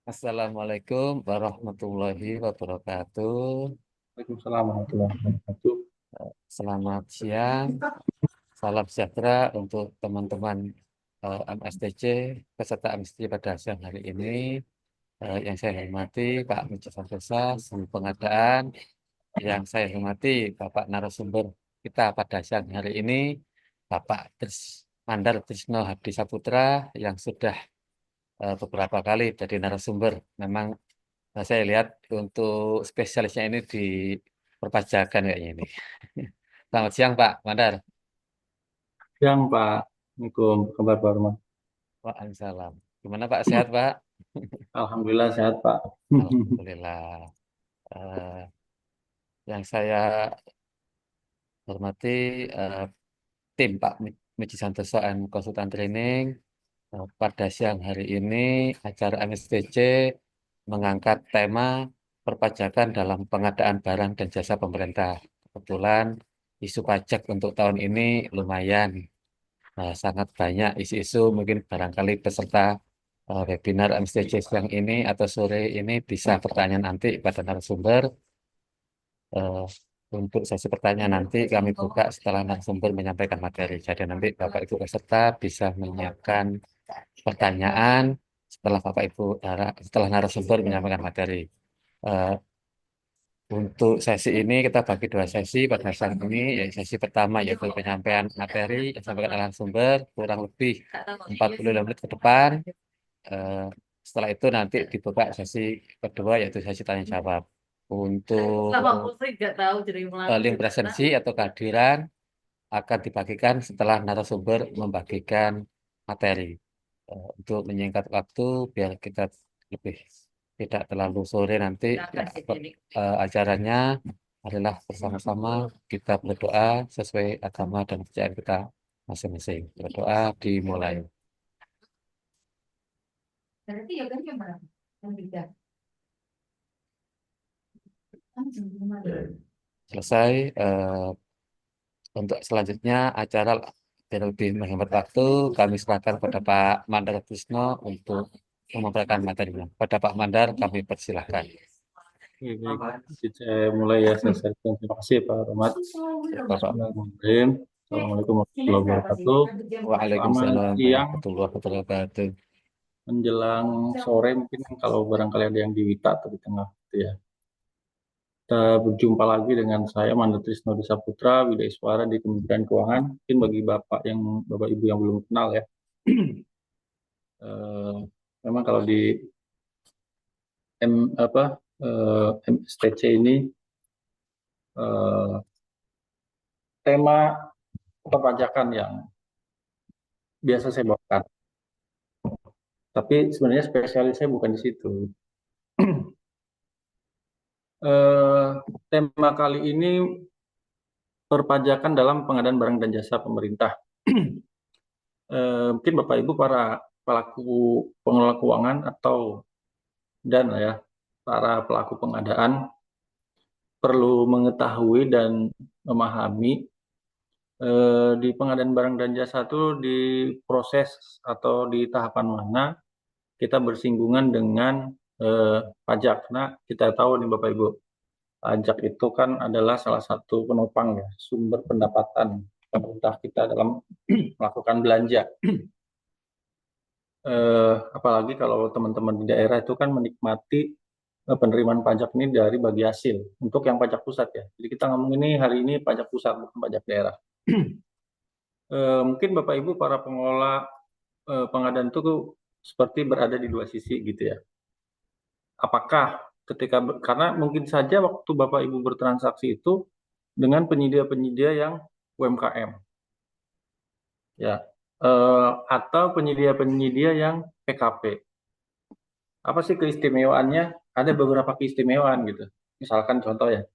Assalamualaikum warahmatullahi wabarakatuh. Waalaikumsalam warahmatullahi wabarakatuh. Selamat siang, salam sejahtera untuk teman-teman MSTC, peserta MSTC pada siang hari ini. Yang saya hormati Pak Muji Santosa, Seni Pengadaan. Yang saya hormati Bapak narasumber kita pada siang hari ini, Bapak Mandar Trisno Hadi Saputra, yang sudah beberapa kali jadi narasumber. Memang saya lihat untuk spesialisnya ini di perpajakan kayaknya ini. Selamat siang Pak Mandar. Siang Pak, Assalamualaikum, apa kabar Pak Rumah? Waalaikumsalam. Gimana Pak, sehat Pak? Alhamdulillah sehat Pak. Alhamdulillah. Eh, yang saya hormati eh, tim Pak Miji Santoso and Konsultan Training. Pada siang hari ini acara MSTC mengangkat tema perpajakan dalam pengadaan barang dan jasa pemerintah. Kebetulan isu pajak untuk tahun ini lumayan sangat banyak isu-isu, mungkin barangkali peserta webinar MSTC siang ini atau sore ini bisa bertanya nanti pada narasumber. Eh, untuk sesi pertanyaan nanti kami buka setelah narasumber menyampaikan materi. Jadi nanti Bapak Ibu peserta bisa menyiapkan pertanyaan setelah narasumber menyampaikan materi. Eh, untuk sesi ini kita bagi dua sesi pada saat ini, yaitu sesi pertama yaitu penyampaian materi yang disampaikan oleh narasumber kurang lebih 45 menit ke depan. Eh, Setelah itu nanti dibuka sesi kedua yaitu sesi tanya jawab. Untuk link presensi atau kehadiran akan dibagikan setelah narasumber membagikan materi. Untuk menyingkat waktu biar kita lebih tidak terlalu sore nanti acaranya adalah bersama-sama kita berdoa sesuai agama dan kepercayaan kita masing-masing. Berdoa dimulai. Selesai. Untuk selanjutnya acara biar lebih menghemat waktu, kami serahkan kepada Pak Mandar Trisno untuk memaparkan materinya. Pada Pak Mandar kami persilahkan. Oke, baik. Jadi saya mulai ya, saya share. Terima kasih Pak Rahmat. Bapak. Bismillahirrahmanirrahim. Assalamualaikum warahmatullahi wabarakatuh. Waalaikumsalam Selamat siang warahmatullahi wabarakatuh. menjelang sore, mungkin kalau barangkali ada yang di Wita atau di tengah gitu ya. Kita berjumpa lagi dengan saya Mandar Trisno Saputra, Widya Iswara di Kementerian Keuangan. Mungkin bagi Bapak Ibu yang belum kenal ya. Memang kalau di MSTC ini tema perpajakan yang biasa saya bawakan. Tapi sebenarnya spesialis saya bukan di situ. Tema kali ini perpajakan dalam pengadaan barang dan jasa pemerintah. Mungkin Bapak Ibu para pelaku pengelola keuangan para pelaku pengadaan perlu mengetahui dan memahami di pengadaan barang dan jasa itu di proses atau di tahapan mana kita bersinggungan dengan pajak. Nah, kita tahu nih Bapak Ibu, pajak itu kan adalah salah satu penopang ya, sumber pendapatan pemerintah kita dalam melakukan belanja. Apalagi kalau teman-teman di daerah itu kan menikmati penerimaan pajak ini dari bagi hasil untuk yang pajak pusat ya. Jadi kita ngomong ini hari ini pajak pusat bukan pajak daerah. Mungkin Bapak Ibu para pengelola pengadaan itu seperti berada di dua sisi gitu ya. Apakah karena mungkin saja waktu Bapak Ibu bertransaksi itu dengan penyedia-penyedia yang UMKM, ya, atau penyedia-penyedia yang PKP. Apa sih keistimewaannya? Ada beberapa keistimewaan gitu. Misalkan contoh ya,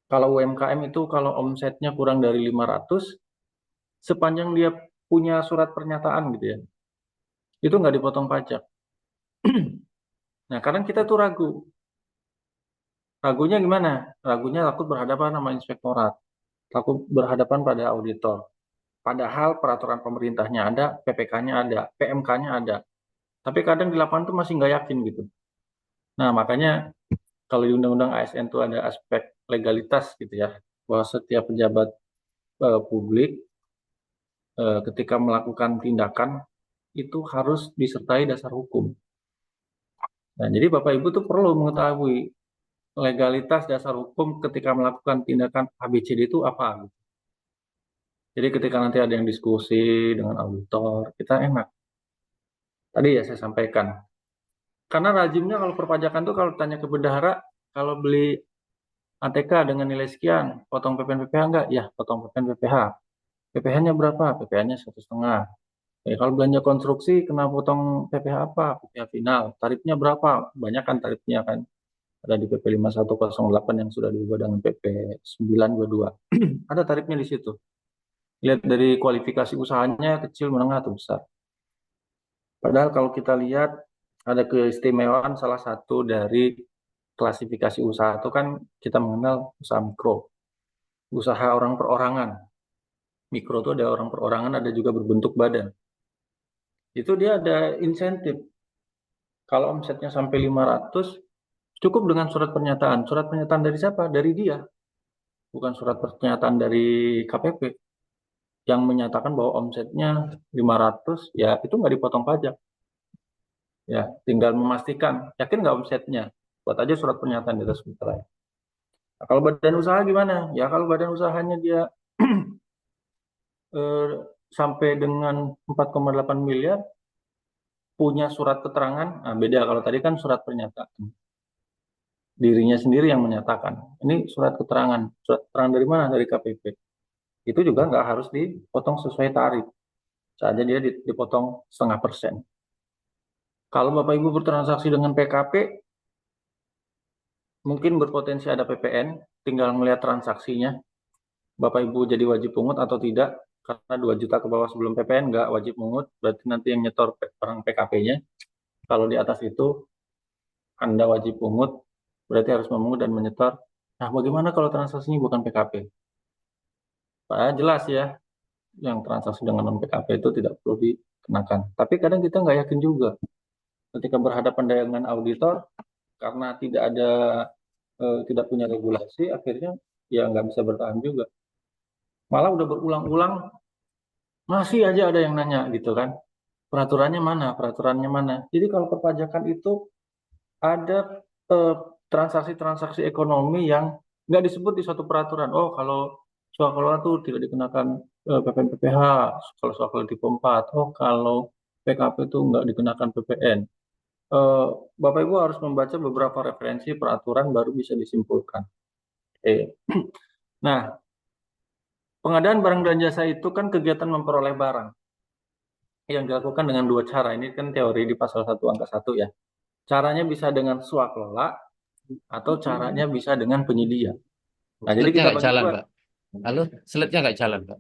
kalau UMKM itu kalau omsetnya kurang dari 500, sepanjang dia punya surat pernyataan gitu ya, itu nggak dipotong pajak. Nah, kadang kita tuh ragu. Ragunya gimana? Ragunya takut berhadapan sama inspektorat, takut berhadapan pada auditor. Padahal peraturan pemerintahnya ada, PPK-nya ada, PMK-nya ada. Tapi kadang di lapangan tuh masih nggak yakin gitu. Nah, makanya kalau di Undang-Undang ASN itu ada aspek legalitas gitu ya, bahwa setiap pejabat publik ketika melakukan tindakan itu harus disertai dasar hukum. Nah, jadi Bapak Ibu tuh perlu mengetahui legalitas dasar hukum ketika melakukan tindakan ABCD itu apa. Jadi ketika nanti ada yang diskusi dengan auditor, kita enak. Tadi ya saya sampaikan. Karena rajimnya kalau perpajakan tuh kalau tanya ke bendahara, kalau beli ATK dengan nilai sekian, potong PPN PPh enggak? Ya, potong PPN PPh. PPh-nya berapa? PPh-nya 1,5. Ya, kalau belanja konstruksi, kena potong PPh apa? PPh final. Tarifnya berapa? Banyak kan tarifnya kan. Ada di PP 5108 yang sudah diubah dengan PP 922. Ada tarifnya di situ. Lihat dari kualifikasi usahanya, kecil, menengah, atau besar. Padahal kalau kita lihat, ada keistimewaan salah satu dari klasifikasi usaha itu kan kita mengenal usaha mikro. Usaha orang perorangan. Mikro itu ada orang perorangan, ada juga berbentuk badan. Itu dia ada insentif. Kalau omsetnya sampai 500, cukup dengan surat pernyataan. Surat pernyataan dari siapa? Dari dia. Bukan surat pernyataan dari KPP. Yang menyatakan bahwa omsetnya 500, ya itu nggak dipotong pajak. Ya, tinggal memastikan. Yakin nggak omsetnya? Buat aja surat pernyataan di atas meterai. Nah, kalau badan usaha gimana? Ya kalau badan usahanya dia eh, sampai dengan 4,8 miliar, punya surat keterangan, nah beda kalau tadi kan surat pernyataan. Dirinya sendiri yang menyatakan. Ini surat keterangan. Surat keterangan dari mana? Dari KPP. Itu juga nggak harus dipotong sesuai tarif. Saja dia dipotong 0,5%. Kalau Bapak Ibu bertransaksi dengan PKP, mungkin berpotensi ada PPN, tinggal melihat transaksinya. Bapak Ibu jadi wajib pungut atau tidak, karena 2 juta ke bawah sebelum PPN nggak wajib pungut, berarti nanti yang nyetor orang PKP-nya. Kalau di atas itu Anda wajib pungut, berarti harus memungut dan menyetor. Nah, bagaimana kalau transaksinya bukan PKP? Jelas ya, yang transaksi dengan non PKP itu tidak perlu dikenakan. Tapi kadang kita nggak yakin juga. Ketika berhadapan dengan auditor, karena tidak punya regulasi, akhirnya ya nggak bisa bertahan juga. Malah udah berulang-ulang, masih aja ada yang nanya gitu kan. Peraturannya mana? Peraturannya mana? Jadi kalau perpajakan itu ada eh, transaksi-transaksi ekonomi yang nggak disebut di suatu peraturan. Oh, kalau swaklola tuh tidak dikenakan PPN PPh, kalau swaklola tipe 4. Oh, kalau PKP itu nggak dikenakan PPN. Eh, Bapak Ibu harus membaca beberapa referensi peraturan baru bisa disimpulkan. Nah, pengadaan barang dan jasa itu kan kegiatan memperoleh barang yang dilakukan dengan 2 cara. Ini kan teori di pasal 1 angka 1 ya. Caranya bisa dengan swaklola atau caranya bisa dengan penyedia. Nah, jadi Slide-nya kita nggak bagi jalan, dua. Pak. Halo, slide-nya nggak jalan, Pak.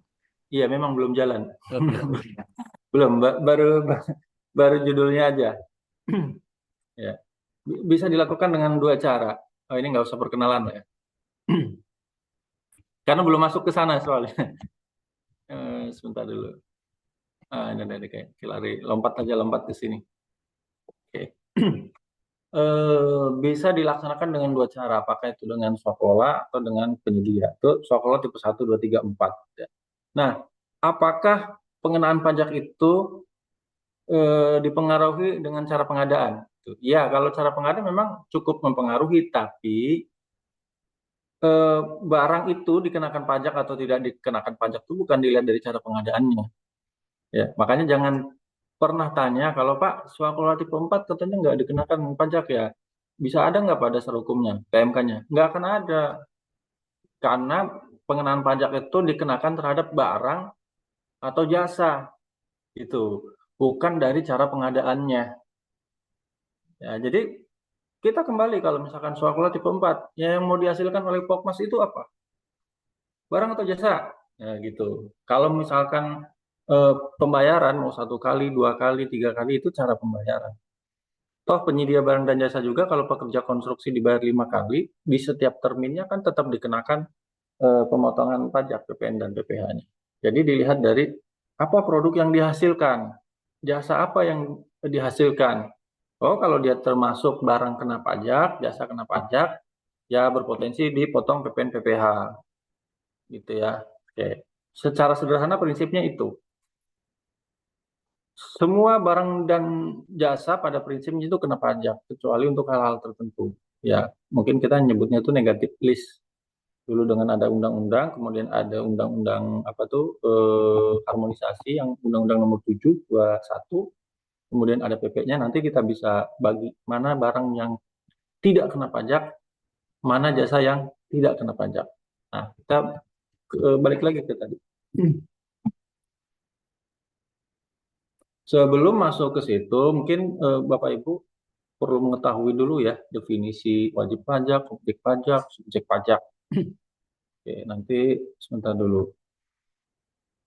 Iya, memang belum jalan. Oh, belum. Belum, baru judulnya aja. Ya, bisa dilakukan dengan 2 cara. Oh, ini nggak usah perkenalan ya. Karena belum masuk ke sana soalnya. Sebentar dulu. Ini kayak lari, lompat ke sini. Oke. Bisa dilaksanakan dengan 2 cara, apakah itu dengan swaklola atau dengan penyedia. Itu swaklola tipe 1, 2, 3, 4. Nah, apakah pengenaan pajak itu dipengaruhi dengan cara pengadaan? Ya, kalau cara pengadaan memang cukup mempengaruhi, tapi barang itu dikenakan pajak atau tidak dikenakan pajak itu bukan dilihat dari cara pengadaannya. Ya, makanya jangan pernah tanya, kalau Pak, swaklola tipe 4 katanya nggak dikenakan pajak ya, bisa ada nggak Pak dasar hukumnya, PMK-nya? Nggak akan ada, karena pengenaan pajak itu dikenakan terhadap barang atau jasa, itu bukan dari cara pengadaannya. Ya, jadi kita kembali kalau misalkan swaklola tipe 4, ya yang mau dihasilkan oleh Pokmas itu apa? Barang atau jasa? Ya, gitu. Kalau misalkan pembayaran mau 1 kali, 2 kali, 3 kali itu cara pembayaran. Toh penyedia barang dan jasa juga kalau pekerja konstruksi dibayar 5 kali, di setiap terminnya kan tetap dikenakan pemotongan pajak PPN dan PPh-nya. Jadi dilihat dari apa produk yang dihasilkan, jasa apa yang dihasilkan. Oh, kalau dia termasuk barang kena pajak, jasa kena pajak, ya berpotensi dipotong PPN PPh, gitu ya. Oke. Secara sederhana prinsipnya itu. Semua barang dan jasa pada prinsipnya itu kena pajak, kecuali untuk hal-hal tertentu. Ya, mungkin kita nyebutnya itu negatif list. Dulu dengan ada undang-undang, kemudian ada undang-undang apa tuh harmonisasi yang undang-undang nomor 7/21, kemudian ada PP-nya, nanti kita bisa bagi mana barang yang tidak kena pajak, mana jasa yang tidak kena pajak. Nah, kita balik lagi ke tadi. Sebelum masuk ke situ, mungkin Bapak Ibu perlu mengetahui dulu ya definisi wajib pajak, objek pajak, subjek pajak. Oke, nanti sebentar dulu.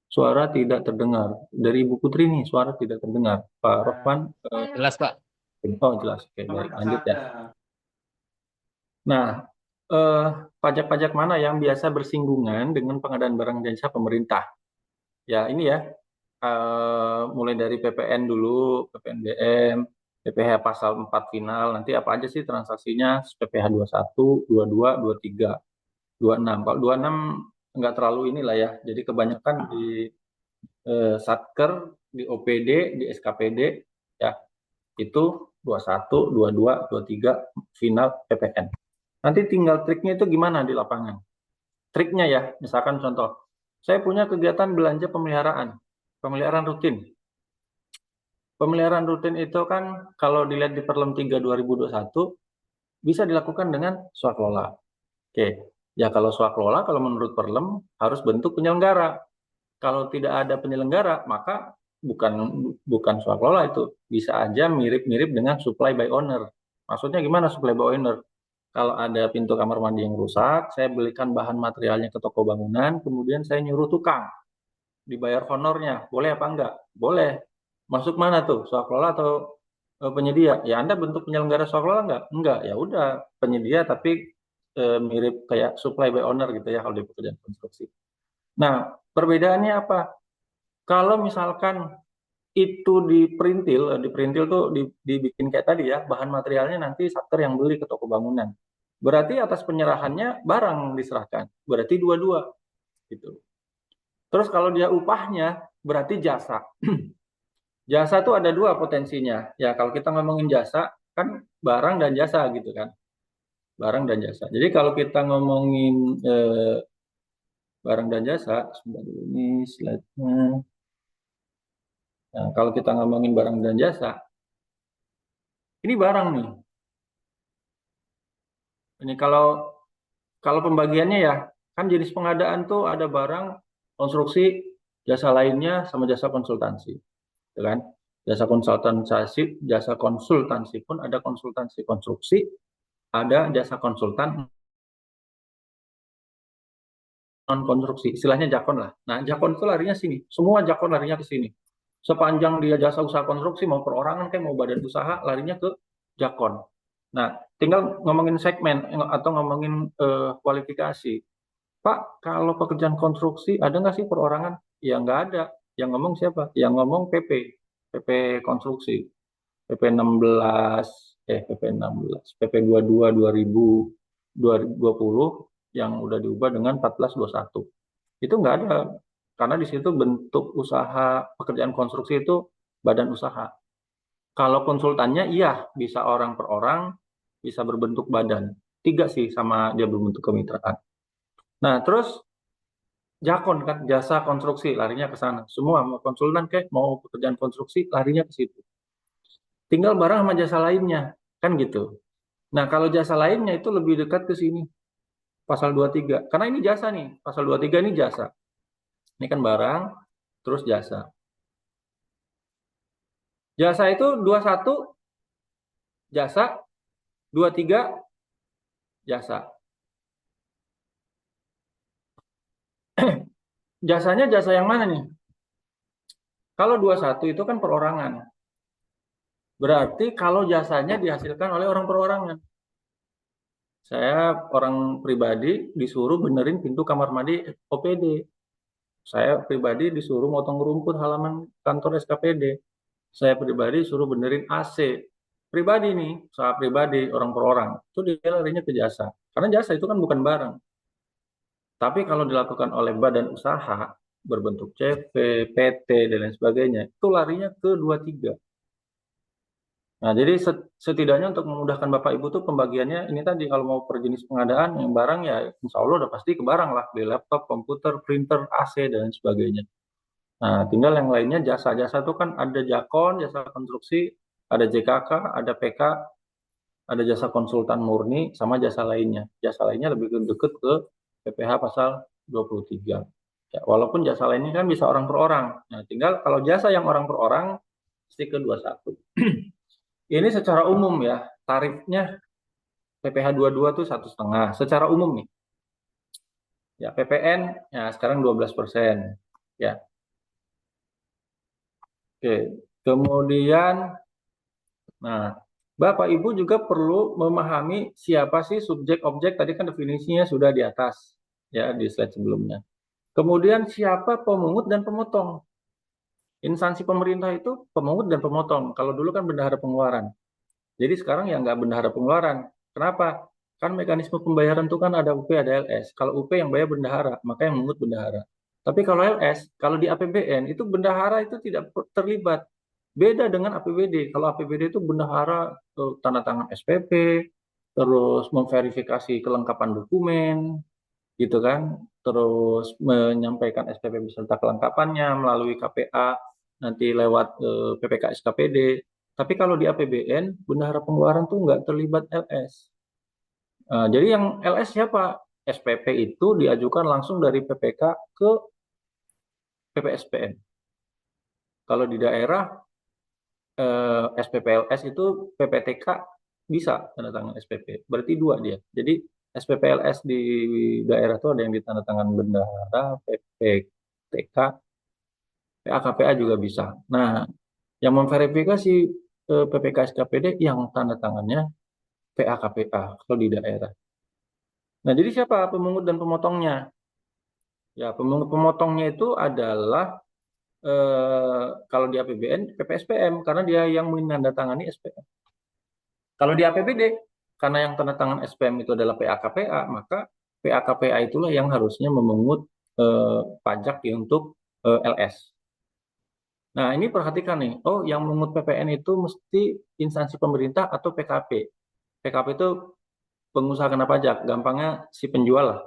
Suara tidak terdengar. Dari Ibu Putri nih, suara tidak terdengar. Pak Rofan, Jelas, Pak. oh jelas. Oke, baik, lanjut ya. Nah, eh, pajak-pajak mana yang biasa bersinggungan dengan pengadaan barang dan jasa pemerintah? Ya, ini ya, mulai dari PPN dulu, PPNBM, PPh pasal 4 final, nanti apa aja sih transaksinya, PPh 21, 22, 23, 26. Kalau 26 nggak terlalu inilah ya, jadi kebanyakan di Satker, di OPD, di SKPD, ya, itu 21, 22, 23, final PPN. Nanti tinggal triknya itu gimana di lapangan. Triknya ya, misalkan contoh, saya punya kegiatan belanja pemeliharaan rutin. Pemeliharaan rutin itu kan kalau dilihat di Perlem 3 2021 bisa dilakukan dengan swakelola. Oke, ya kalau swakelola kalau menurut Perlem harus bentuk penyelenggara. Kalau tidak ada penyelenggara maka bukan bukan swakelola, itu bisa aja mirip-mirip dengan supply by owner. Maksudnya gimana supply by owner? Kalau ada pintu kamar mandi yang rusak, saya belikan bahan materialnya ke toko bangunan, kemudian saya nyuruh tukang dibayar honornya, boleh apa enggak? Boleh. Masuk mana tuh? Swakelola atau penyedia? Ya Anda bentuk penyelenggara swakelola enggak? Enggak. Ya udah penyedia tapi mirip kayak supply by owner gitu ya kalau di pekerjaan konstruksi. Nah, perbedaannya apa? Kalau misalkan itu diperintil tuh dibikin kayak tadi ya, bahan materialnya nanti satker yang beli ke toko bangunan. Berarti atas penyerahannya barang diserahkan. Berarti dua-dua gitu. Terus kalau dia upahnya berarti jasa. Jasa tuh ada dua potensinya. Ya kalau kita ngomongin jasa kan barang dan jasa gitu kan. Barang dan jasa. Jadi kalau kita ngomongin barang dan jasa, sebentar dulu ini slide-nya. Nah, kalau kita ngomongin barang dan jasa, ini barang nih. Ini kalau pembagiannya ya, kan jenis pengadaan tuh ada barang, konstruksi, jasa lainnya sama jasa konsultansi, gitu kan? Jasa konsultansi pun ada konsultansi konstruksi, ada jasa konsultan non konstruksi, istilahnya jakon lah. Nah, jakon itu larinya sini, semua jakon larinya ke sini. Sepanjang dia jasa usaha konstruksi mau perorangan kayak mau badan usaha larinya ke jakon. Nah, tinggal ngomongin segmen atau ngomongin kualifikasi. Pak, kalau pekerjaan konstruksi ada nggak sih perorangan? Ya nggak ada. Yang ngomong siapa? Yang ngomong PP konstruksi, PP 16, PP 16, PP 22 2020 yang udah diubah dengan 1421. Itu nggak ada, karena di situ bentuk usaha pekerjaan konstruksi itu badan usaha. Kalau konsultannya iya, bisa orang per orang, bisa berbentuk badan. Tiga sih sama dia berbentuk kemitraan. Nah, terus jakon kan jasa konstruksi larinya ke sana. Semua mau konsultan kayak mau pekerjaan konstruksi larinya ke situ. Tinggal barang sama jasa lainnya, kan gitu. Nah, kalau jasa lainnya itu lebih dekat ke sini, pasal 23. Karena ini jasa nih, pasal 23 ini jasa. Ini kan barang, terus jasa. Jasa itu 21 jasa, 23 jasa. Jasanya jasa yang mana nih? Kalau 21 itu kan perorangan. Berarti kalau jasanya dihasilkan oleh orang perorangan. Saya orang pribadi disuruh benerin pintu kamar mandi OPD. Saya pribadi disuruh motong rumput halaman kantor SKPD. saya pribadi suruh benerin AC. Pribadi nih, usaha pribadi, orang per orang. Itu dia larinya ke jasa. Karena jasa itu kan bukan barang. Tapi kalau dilakukan oleh badan usaha, berbentuk CV, PT, dan lain sebagainya, itu larinya ke 23. Nah, jadi setidaknya untuk memudahkan Bapak Ibu tuh pembagiannya ini tadi kalau mau per jenis pengadaan yang barang ya insya Allah udah pasti ke barang lah, beli laptop, komputer, printer, AC, dan lain sebagainya. Nah, tinggal yang lainnya jasa-jasa itu kan ada Jakon, jasa konstruksi, ada JKK, ada PK, ada jasa konsultan murni, sama jasa lainnya. Jasa lainnya lebih dekat ke PPh pasal 23. Ya, walaupun jasa lainnya kan bisa orang per orang. Nah, tinggal kalau jasa yang orang per orang, mesti ke 21. Ini secara umum ya, tarifnya PPh 22 tuh 1,5. Secara umum nih. Ya, PPN ya sekarang 12%. Ya. Oke. Kemudian, nah, Bapak Ibu juga perlu memahami siapa sih subjek objek. Tadi kan definisinya sudah di atas, ya di slide sebelumnya. Kemudian siapa pemungut dan pemotong? Instansi pemerintah itu pemungut dan pemotong. Kalau dulu kan bendahara pengeluaran. Jadi sekarang ya nggak bendahara pengeluaran. Kenapa? Kan mekanisme pembayaran itu kan ada UP, ada LS. Kalau UP yang bayar bendahara, maka yang memungut bendahara. Tapi kalau LS, kalau di APBN itu bendahara itu tidak terlibat. Beda dengan APBD. Kalau APBD itu bendahara tanda tangan SPP, terus memverifikasi kelengkapan dokumen, gitu kan, terus menyampaikan SPP beserta kelengkapannya melalui KPA, nanti lewat PPK SKPD. Tapi kalau di APBN, bendahara pengeluaran tuh nggak terlibat LS. Jadi yang LS siapa? SPP itu diajukan langsung dari PPK ke PPSPM. Kalau di daerah SPPLS itu PPTK bisa tanda tangan SPP. Berarti dua dia. Jadi SPPLS di daerah itu ada yang ditandatangan bendahara, PPTK, PAKPA juga bisa. Nah, yang memverifikasi PPK SKPD yang tanda tangannya PAKPA kalau di daerah. Nah, jadi siapa pemungut dan pemotongnya? Ya, pemungut pemotongnya itu adalah kalau di APBN PPSPM karena dia yang menandatangani SPM. Kalau di APBD, karena yang tanda tangan SPM itu adalah PAKPA, maka PAKPA itulah yang harusnya memungut pajak untuk LS. Nah, ini perhatikan nih, oh yang memungut PPN itu mesti instansi pemerintah atau PKP. PKP itu pengusaha kena pajak, gampangnya si penjual lah.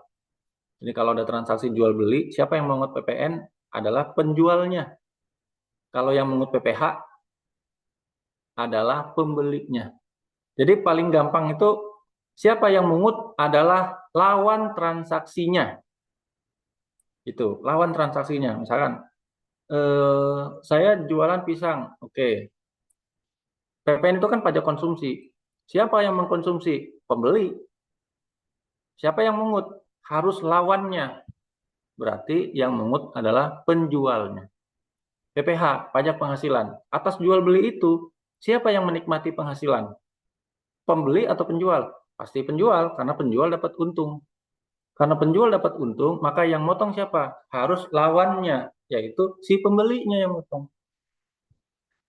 Jadi kalau ada transaksi jual beli, siapa yang memungut PPN adalah penjualnya. Kalau yang memungut PPH adalah pembelinya. Jadi paling gampang itu siapa yang mungut adalah lawan transaksinya. Itu, lawan transaksinya. Misalkan saya jualan pisang, oke. PPN itu kan pajak konsumsi. Siapa yang mengkonsumsi? Pembeli. Siapa yang mungut? Harus lawannya. Berarti yang mungut adalah penjualnya. PPH, pajak penghasilan. Atas jual beli itu, siapa yang menikmati penghasilan? Pembeli atau penjual? Pasti penjual, karena penjual dapat untung. Karena penjual dapat untung, maka yang motong siapa? Harus lawannya, yaitu si pembelinya yang motong.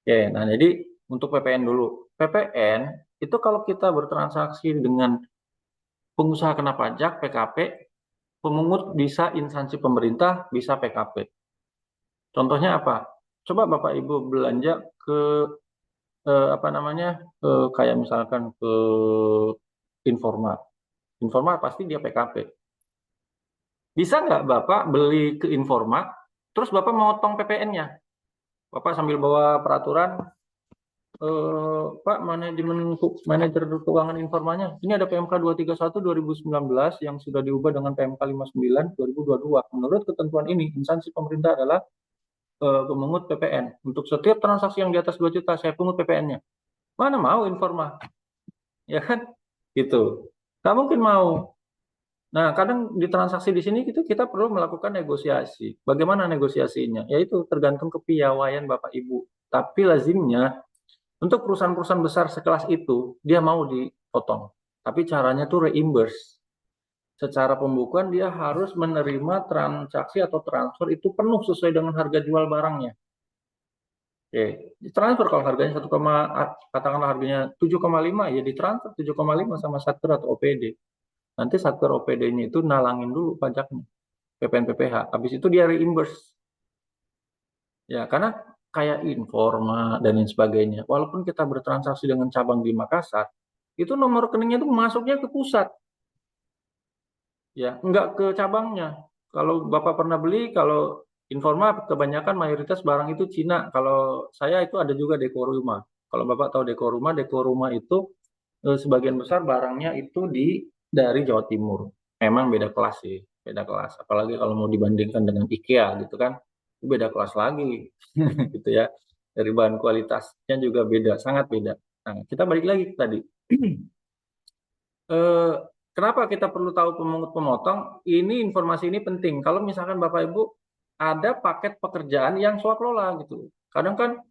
Oke, nah jadi untuk PPN dulu. PPN itu kalau kita bertransaksi dengan pengusaha kena pajak, PKP, pemungut bisa instansi pemerintah, bisa PKP. Contohnya apa? Coba Bapak Ibu belanja ke apa namanya? Kayak misalkan ke Informa. Informa pasti dia PKP. Bisa nggak Bapak beli ke Informa, terus Bapak memotong PPN-nya? Bapak sambil bawa peraturan, Pak, manajer keuangan informanya, ini ada PMK 231 2019 yang sudah diubah dengan PMK 59 2022. Menurut ketentuan ini, instansi pemerintah adalah pemungut PPN. Untuk setiap transaksi yang di atas 2 juta, saya pungut PPN-nya. Mana mau Informa? Ya kan? Gitu. Nggak mungkin mau. Nah, kadang di transaksi di sini kita perlu melakukan negosiasi. Bagaimana negosiasinya? Yaitu tergantung kepiawaian Bapak Ibu. Tapi lazimnya untuk perusahaan-perusahaan besar sekelas itu dia mau dipotong. Tapi caranya tuh reimburse. Secara pembukuan dia harus menerima transaksi atau transfer itu penuh sesuai dengan harga jual barangnya. Oke, ditransfer kalau harganya katakanlah harganya 7,5 ya ditransfer 7,5 sama Satker atau OPD. Nanti Satker OPD-nya itu nalangin dulu pajaknya, PPN PPH. Habis itu dia reimburse. Ya, karena kayak Informa dan lain sebagainya. Walaupun kita bertransaksi dengan cabang di Makassar, itu nomor rekeningnya itu masuknya ke pusat, ya, nggak ke cabangnya. Kalau Bapak pernah beli, kalau Informa kebanyakan mayoritas barang itu Cina. Kalau saya itu ada juga Dekoruma. Kalau Bapak tahu Dekoruma, Dekoruma itu sebagian besar barangnya itu dari Jawa Timur. Memang beda kelas sih, beda kelas. Apalagi kalau mau dibandingkan dengan IKEA gitu kan, itu beda kelas lagi, gitu ya. Dari bahan kualitasnya juga beda, sangat beda. Nah, kita balik lagi tadi. Eh, Kenapa kita perlu tahu pemungut pemotong? Ini informasi ini penting. Kalau misalkan Bapak Ibu ada paket pekerjaan yang swaklola gitu. Kadang kan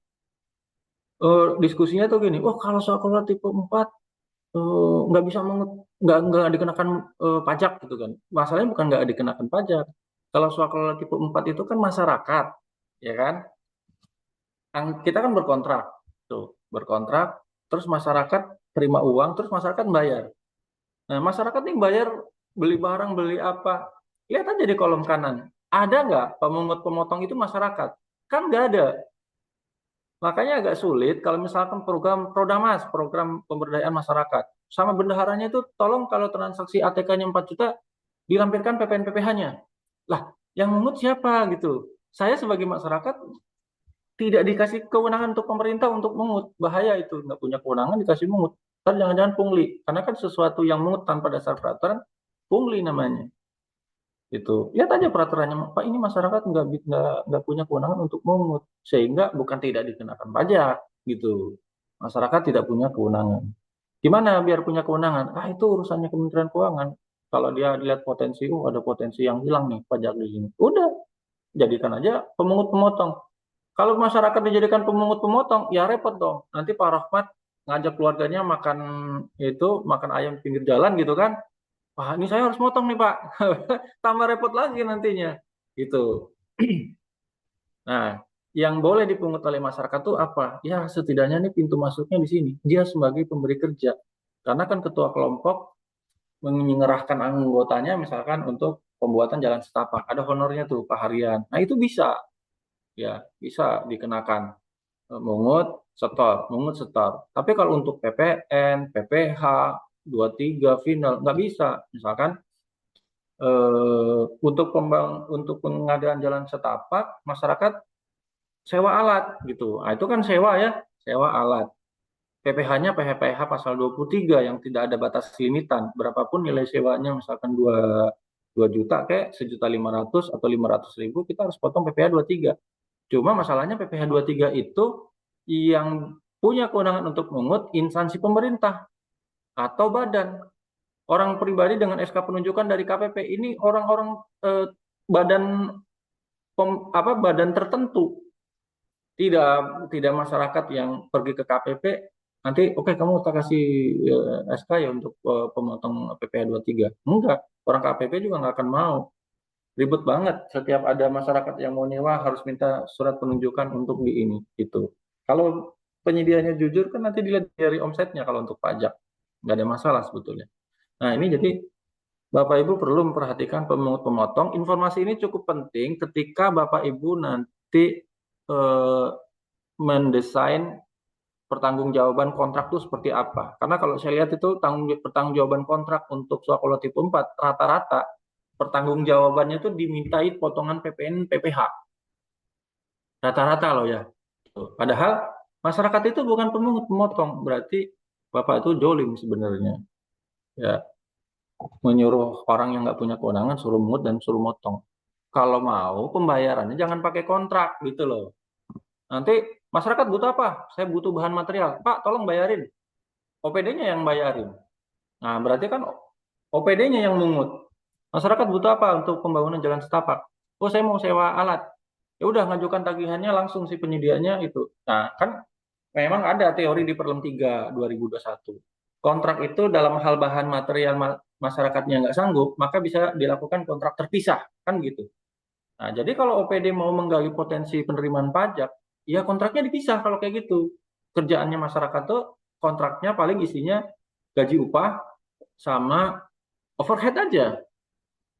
diskusinya tuh gini, wah kalau swaklola tipe 4 nggak bisa nggak dikenakan pajak gitu kan. Masalahnya bukan nggak dikenakan pajak. Kalau swaklola tipe 4 itu kan masyarakat, ya kan? Kita kan berkontrak, tuh berkontrak, terus masyarakat terima uang, terus masyarakat bayar. Nah, masyarakat nih bayar beli barang, beli apa. Lihat aja di kolom kanan. Ada nggak pemungut pemotong itu masyarakat? Kan nggak ada. Makanya agak sulit kalau misalkan program Prodamas, program pemberdayaan masyarakat. Sama bendaharanya itu tolong kalau transaksi ATK-nya 4 juta, dilampirkan PPN PPH-nya. Lah, yang mungut siapa gitu? Saya sebagai masyarakat tidak dikasih kewenangan untuk pemerintah untuk mungut. Bahaya itu, nggak punya kewenangan dikasih mungut. Ntar jangan-jangan pungli. Karena kan sesuatu yang mungut tanpa dasar peraturan, pungli namanya. Itu lihat aja peraturannya, Pak, ini masyarakat nggak punya kewenangan untuk mungut, sehingga bukan tidak dikenakan pajak gitu. Masyarakat tidak punya kewenangan. Gimana biar punya kewenangan? Ah, itu urusannya Kementerian Keuangan. Kalau dia lihat potensi, ada potensi yang hilang nih pajak di sini. Udah, jadikan aja pemungut pemotong. Kalau masyarakat dijadikan pemungut pemotong, ya repot dong. Nanti Pak Rahmat ngajak keluarganya makan ayam pinggir jalan gitu kan. Wah, ini saya harus motong nih Pak. Tambah repot lagi nantinya. Gitu. Nah, yang boleh dipungut oleh masyarakat itu apa? Ya, setidaknya nih pintu masuknya di sini. Dia sebagai pemberi kerja. Karena kan ketua kelompok mengerahkan anggotanya misalkan untuk pembuatan jalan setapak. Ada honornya tuh Pak Harian. Nah, itu bisa. Ya, bisa dikenakan. Mungut, setor. Tapi kalau untuk PPN, PPH, 23, final, nggak bisa. Misalkan untuk pengadaan jalan setapak masyarakat sewa alat gitu. Nah, itu kan sewa ya, sewa alat. PPH-nya PPH pasal 23 yang tidak ada batas limitan. Berapapun nilai sewanya misalkan 2 juta kayak 1.500.000 atau 500.000 kita harus potong PPH 23. Cuma masalahnya PPH 23 itu yang punya kewenangan untuk mengut instansi pemerintah atau badan. Orang pribadi dengan SK penunjukan dari KPP ini orang-orang badan badan tertentu, tidak tidak masyarakat yang pergi ke KPP nanti oke, kamu tak kasih SK ya untuk pemotong PPh 23. Enggak, orang KPP juga nggak akan mau. Ribet banget, setiap ada masyarakat yang mau nyewa harus minta surat penunjukan untuk di ini itu. Kalau penyediaannya jujur kan nanti dilihat dari omsetnya kalau untuk pajak. Nggak ada masalah sebetulnya. Nah, ini jadi Bapak Ibu perlu memperhatikan pemungut pemotong. Informasi ini cukup penting ketika Bapak Ibu nanti mendesain pertanggungjawaban kontrak itu seperti apa. Karena kalau saya lihat itu pertanggungjawaban kontrak untuk swaklola tipe 4 rata-rata pertanggungjawabannya itu dimintai potongan PPN PPH. Rata-rata loh ya. Padahal masyarakat itu bukan pemungut pemotong, berarti Bapak itu jolim sebenarnya. Ya, menyuruh orang yang nggak punya kewenangan suruh mungut dan suruh motong. Kalau mau pembayarannya jangan pakai kontrak gitu loh. Nanti masyarakat butuh apa? Saya butuh bahan material. Pak, tolong bayarin. OPD-nya yang bayarin. Nah, berarti kan OPD-nya yang mungut. Masyarakat butuh apa untuk pembangunan jalan setapak? Oh, saya mau sewa alat. Ya udah, ngajukan tagihannya langsung si penyedianya itu. Nah, kan memang ada teori di Perlem 3 2021. Kontrak itu dalam hal bahan material masyarakatnya nggak sanggup, maka bisa dilakukan kontrak terpisah, kan gitu. Nah, jadi kalau OPD mau menggali potensi penerimaan pajak, ya kontraknya dipisah kalau kayak gitu. Kerjaannya masyarakat tuh kontraknya paling isinya gaji upah sama overhead aja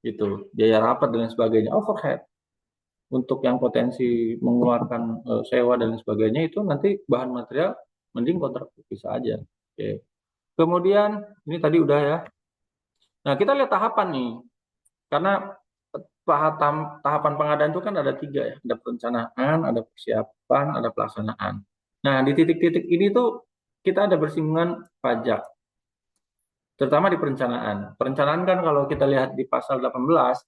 gitu, biaya rapat dan lain sebagainya, overhead. Untuk yang potensi mengeluarkan sewa dan lain sebagainya itu nanti bahan material mending kontrak bisa aja. Oke. Kemudian ini tadi udah ya. Nah kita lihat tahapan nih, karena tahapan pengadaan itu kan ada 3 ya, ada perencanaan, ada persiapan, ada pelaksanaan. Nah di titik-titik ini tuh kita ada bersinggungan pajak, terutama di perencanaan. Perencanaan kan kalau kita lihat di pasal 18,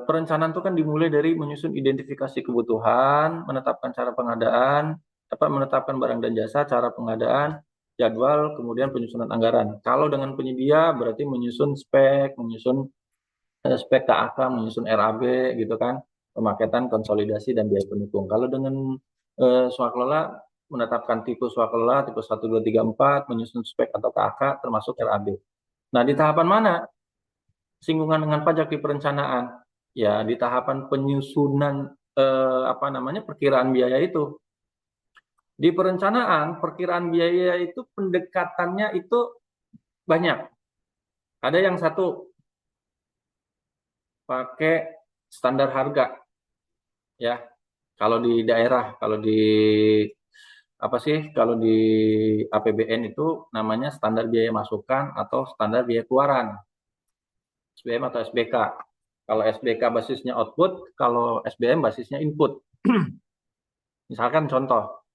perencanaan itu kan dimulai dari menyusun identifikasi kebutuhan, menetapkan cara pengadaan, menetapkan barang dan jasa, cara pengadaan, jadwal, kemudian penyusunan anggaran. Kalau dengan penyedia berarti menyusun spek, menyusun spek KAK, menyusun RAB gitu kan, pemaketan, konsolidasi dan biaya pendukung. Kalau dengan swakelola menetapkan tipe swakelola, tipe 1, 2, 3, 4, menyusun spek atau KAK termasuk RAB. Nah, di tahapan mana singgungan dengan pajak di perencanaan? Ya, di tahapan penyusunan perkiraan biaya itu. Di perencanaan, perkiraan biaya itu pendekatannya itu banyak. Ada yang satu pakai standar harga, ya. Kalau di daerah, kalau di kalau di APBN itu namanya standar biaya masukan atau standar biaya keluaran, SBM atau SBK. Kalau SBK basisnya output, kalau SBM basisnya input. Misalkan contoh,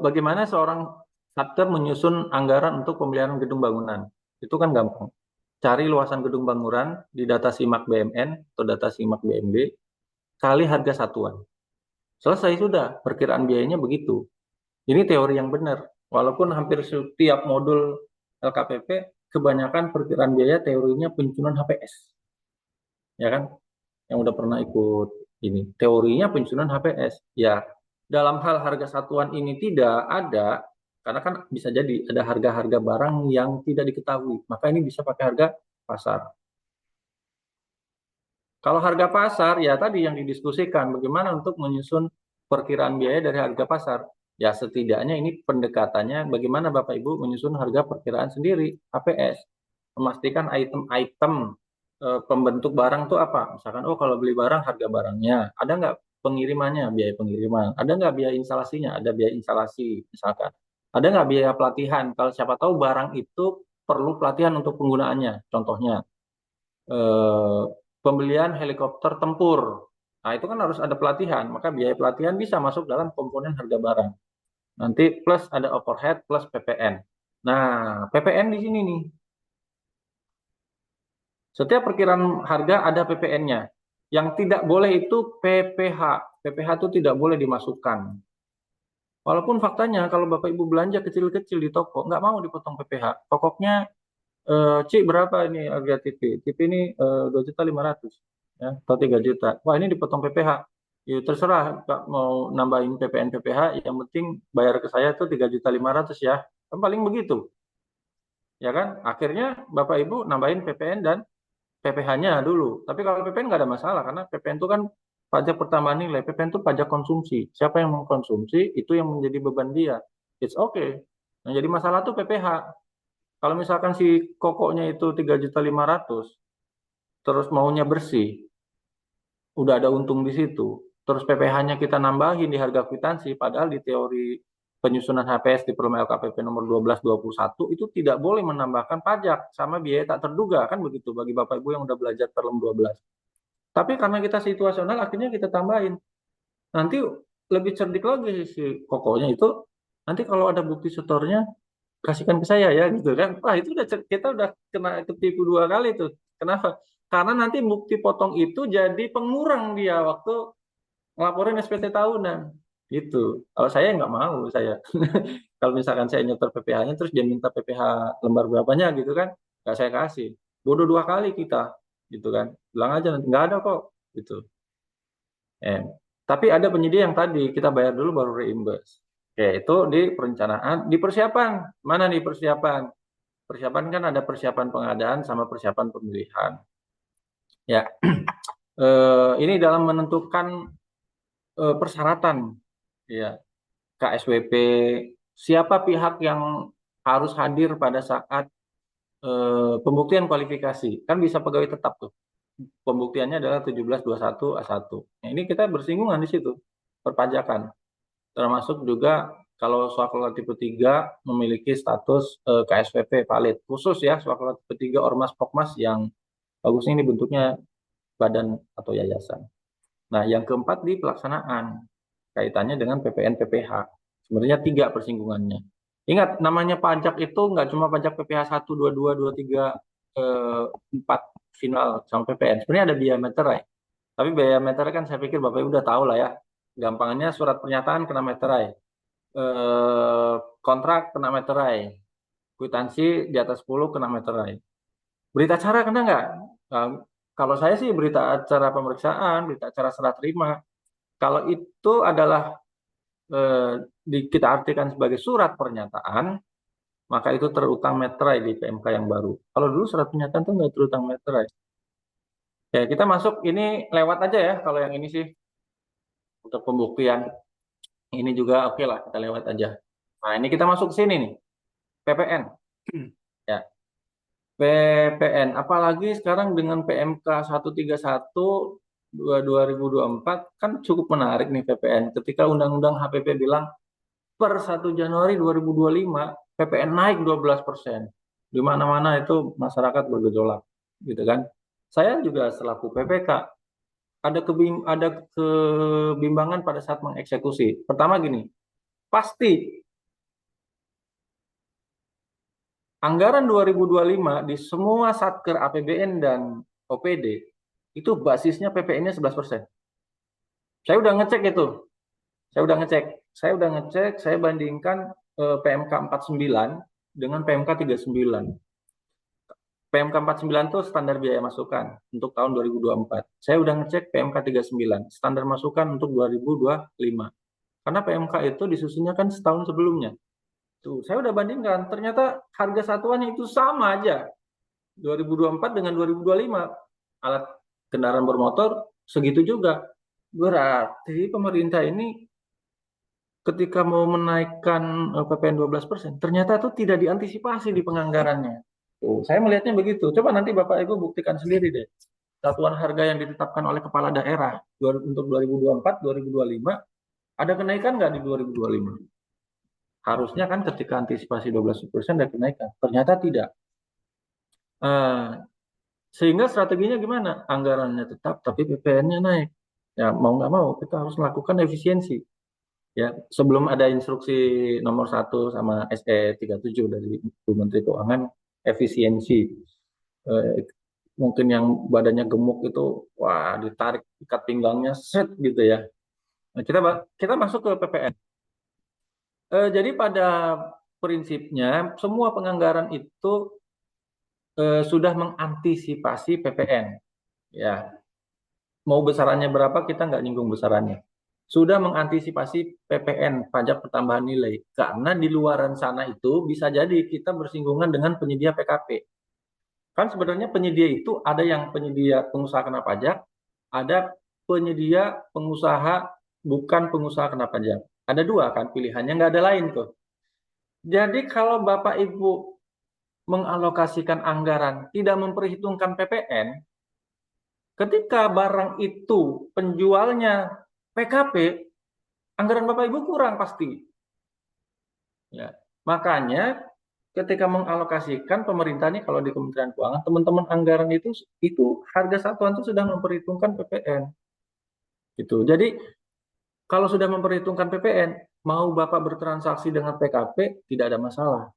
bagaimana seorang satker menyusun anggaran untuk pemeliharaan gedung bangunan? Itu kan gampang. Cari luasan gedung bangunan di data SIMAK BMN atau data SIMAK BMB, kali harga satuan. Selesai sudah, perkiraan biayanya begitu. Ini teori yang benar. Walaupun hampir setiap modul LKPP, kebanyakan perkiraan biaya teorinya penyusunan HPS. Ya kan? Yang udah pernah ikut ini. Teorinya penyusunan HPS. Ya, dalam hal harga satuan ini tidak ada, karena kan bisa jadi ada harga-harga barang yang tidak diketahui. Maka ini bisa pakai harga pasar. Kalau harga pasar, ya tadi yang didiskusikan, bagaimana untuk menyusun perkiraan biaya dari harga pasar. Ya setidaknya ini pendekatannya bagaimana Bapak Ibu menyusun harga perkiraan sendiri, HPS. Memastikan item-item pembentuk barang itu apa. Misalkan, oh kalau beli barang harga barangnya, ada nggak pengirimannya, biaya pengiriman, ada nggak biaya instalasinya, ada biaya instalasi misalkan. Ada nggak biaya pelatihan, kalau siapa tahu barang itu perlu pelatihan untuk penggunaannya, contohnya eh, pembelian helikopter tempur. Nah, itu kan harus ada pelatihan, maka biaya pelatihan bisa masuk dalam komponen harga barang. Nanti plus ada overhead plus PPN. Nah, PPN di sini nih. Setiap perkiraan harga ada PPN-nya. Yang tidak boleh itu PPH. PPH itu tidak boleh dimasukkan. Walaupun faktanya kalau Bapak Ibu belanja kecil-kecil di toko, nggak mau dipotong PPH. Pokoknya Cik berapa ini harga TV? TV ini 2.500.000 ya, atau 3 juta. Wah ini dipotong PPH. Ya, terserah Kak mau nambahin PPN PPH, yang penting bayar ke saya tuh 3.500.000 ya. Kan paling begitu. Ya kan? Akhirnya Bapak Ibu nambahin PPN dan PPH-nya dulu. Tapi kalau PPN nggak ada masalah karena PPN itu kan pajak pertambahan nilai. PPN itu pajak konsumsi. Siapa yang mengkonsumsi itu yang menjadi beban dia. It's okay. Yang jadi masalah tuh PPH. Kalau misalkan si kokonya itu 3.500.000, terus maunya bersih, udah ada untung di situ. Terus PPH-nya kita nambahin di harga kwitansi, padahal di teori penyusunan HPS di Permen LKPP nomor 12/21 itu tidak boleh menambahkan pajak sama biaya tak terduga, kan begitu bagi Bapak Ibu yang udah belajar Perlem 12. Tapi karena kita situasional akhirnya kita tambahin. Nanti lebih cerdik lagi si kokonya itu, nanti kalau ada bukti setornya kasihkan ke saya ya gitu kan. Wah itu udah kita udah kena ketipu 2 kali tuh. Kenapa? Karena nanti bukti potong itu jadi pengurang dia waktu ngelaporin SPT tahunan gitu. Kalau saya nggak mau saya. Kalau misalkan saya nyetor PPh-nya terus dia minta PPh lembar berapanya gitu kan, nggak saya kasih. Bodoh 2 kali kita gitu kan. Bilang aja nanti nggak ada kok gitu. Eh, tapi ada penyedia yang tadi kita bayar dulu baru reimburse. Oke, itu di perencanaan, di persiapan. Mana nih persiapan? Persiapan kan ada persiapan pengadaan sama persiapan pemilihan. Ya, ini dalam menentukan persyaratan, ya, KSWP, siapa pihak yang harus hadir pada saat pembuktian kualifikasi, kan bisa pegawai tetap tuh. Pembuktiannya adalah 1721 A1. Nah, ini kita bersinggungan di situ, perpajakan. Termasuk juga kalau swaklola tipe 3 memiliki status KSWP valid. Khusus ya, swaklola tipe 3 Ormas Pokmas yang bagusnya ini bentuknya badan atau yayasan. Nah, yang keempat di pelaksanaan, kaitannya dengan PPN PPH. Sebenarnya 3 persinggungannya. Ingat, namanya pajak itu nggak cuma pajak PPH 1, 2, 2, 2, 3, 4 final sama PPN. Sebenarnya ada biaya meterai. Tapi biaya meterai kan saya pikir Bapak Ibu udah tahu lah ya. Gampangnya surat pernyataan kena meterai. Kontrak kena meterai. Kwitansi di atas 10 kena meterai. Berita acara kena nggak? Nah, kalau saya sih berita acara pemeriksaan, berita acara serah terima. Kalau itu adalah kita artikan sebagai surat pernyataan, maka itu terutang meterai di PMK yang baru. Kalau dulu surat pernyataan itu nggak terutang meterai. Ya, kita masuk ini lewat aja ya, kalau yang ini sih untuk pembuktian. Ini juga oke lah, kita lewat aja. Nah, ini kita masuk ke sini nih, PPN. Ya, PPN. Apalagi sekarang dengan PMK 131 2024 kan cukup menarik nih PPN. Ketika Undang-Undang HPP bilang per 1 Januari 2025 PPN naik 12%. Di mana-mana itu masyarakat bergejolak, gitu kan. Saya juga selaku PPK ada kebimbangan pada saat mengeksekusi. Pertama gini, pasti anggaran 2025 di semua satker APBN dan OPD itu basisnya PPN-nya 11%. Saya udah ngecek itu. Saya bandingkan PMK 49 dengan PMK 39. PMK 49 itu standar biaya masukan untuk tahun 2024. Saya udah ngecek PMK 39, standar masukan untuk 2025. Karena PMK itu disusunnya kan setahun sebelumnya. Tuh, saya udah bandingkan, ternyata harga satuannya itu sama aja. 2024 dengan 2025. Alat kendaraan bermotor segitu juga. Berarti pemerintah ini ketika mau menaikkan PPN 12%, ternyata itu tidak diantisipasi di penganggarannya. Tuh, saya melihatnya begitu. Coba nanti Bapak Ibu buktikan sendiri deh. Satuan harga yang ditetapkan oleh kepala daerah untuk 2024, 2025, ada kenaikan nggak di 2025? Harusnya kan ketika antisipasi 12% ada kenaikan. Ternyata tidak. Sehingga strateginya gimana? Anggarannya tetap, tapi PPN-nya naik. Ya, mau nggak mau, kita harus melakukan efisiensi. Ya, sebelum ada instruksi nomor 1 sama SE 37 dari Bu Menteri Keuangan, efisiensi. Mungkin yang badannya gemuk itu, wah, ditarik ikat pinggangnya, set gitu ya. Nah, kita masuk ke PPN. Jadi pada prinsipnya, semua penganggaran itu sudah mengantisipasi PPN. Ya, mau besarannya berapa kita nggak nyinggung besarannya. Sudah mengantisipasi PPN, pajak pertambahan nilai. Karena di luaran sana itu bisa jadi kita bersinggungan dengan penyedia PKP. Kan sebenarnya penyedia itu ada yang penyedia pengusaha kena pajak, ada penyedia pengusaha bukan pengusaha kena pajak. Ada dua kan pilihannya, nggak ada lain tuh. Jadi kalau Bapak Ibu mengalokasikan anggaran tidak memperhitungkan PPN, ketika barang itu penjualnya PKP, anggaran Bapak Ibu kurang pasti. Ya, makanya ketika mengalokasikan pemerintah ini kalau di Kementerian Keuangan, teman-teman anggaran itu harga satuan itu sudah memperhitungkan PPN. Gitu. Jadi kalau sudah memperhitungkan PPN, mau Bapak bertransaksi dengan PKP tidak ada masalah.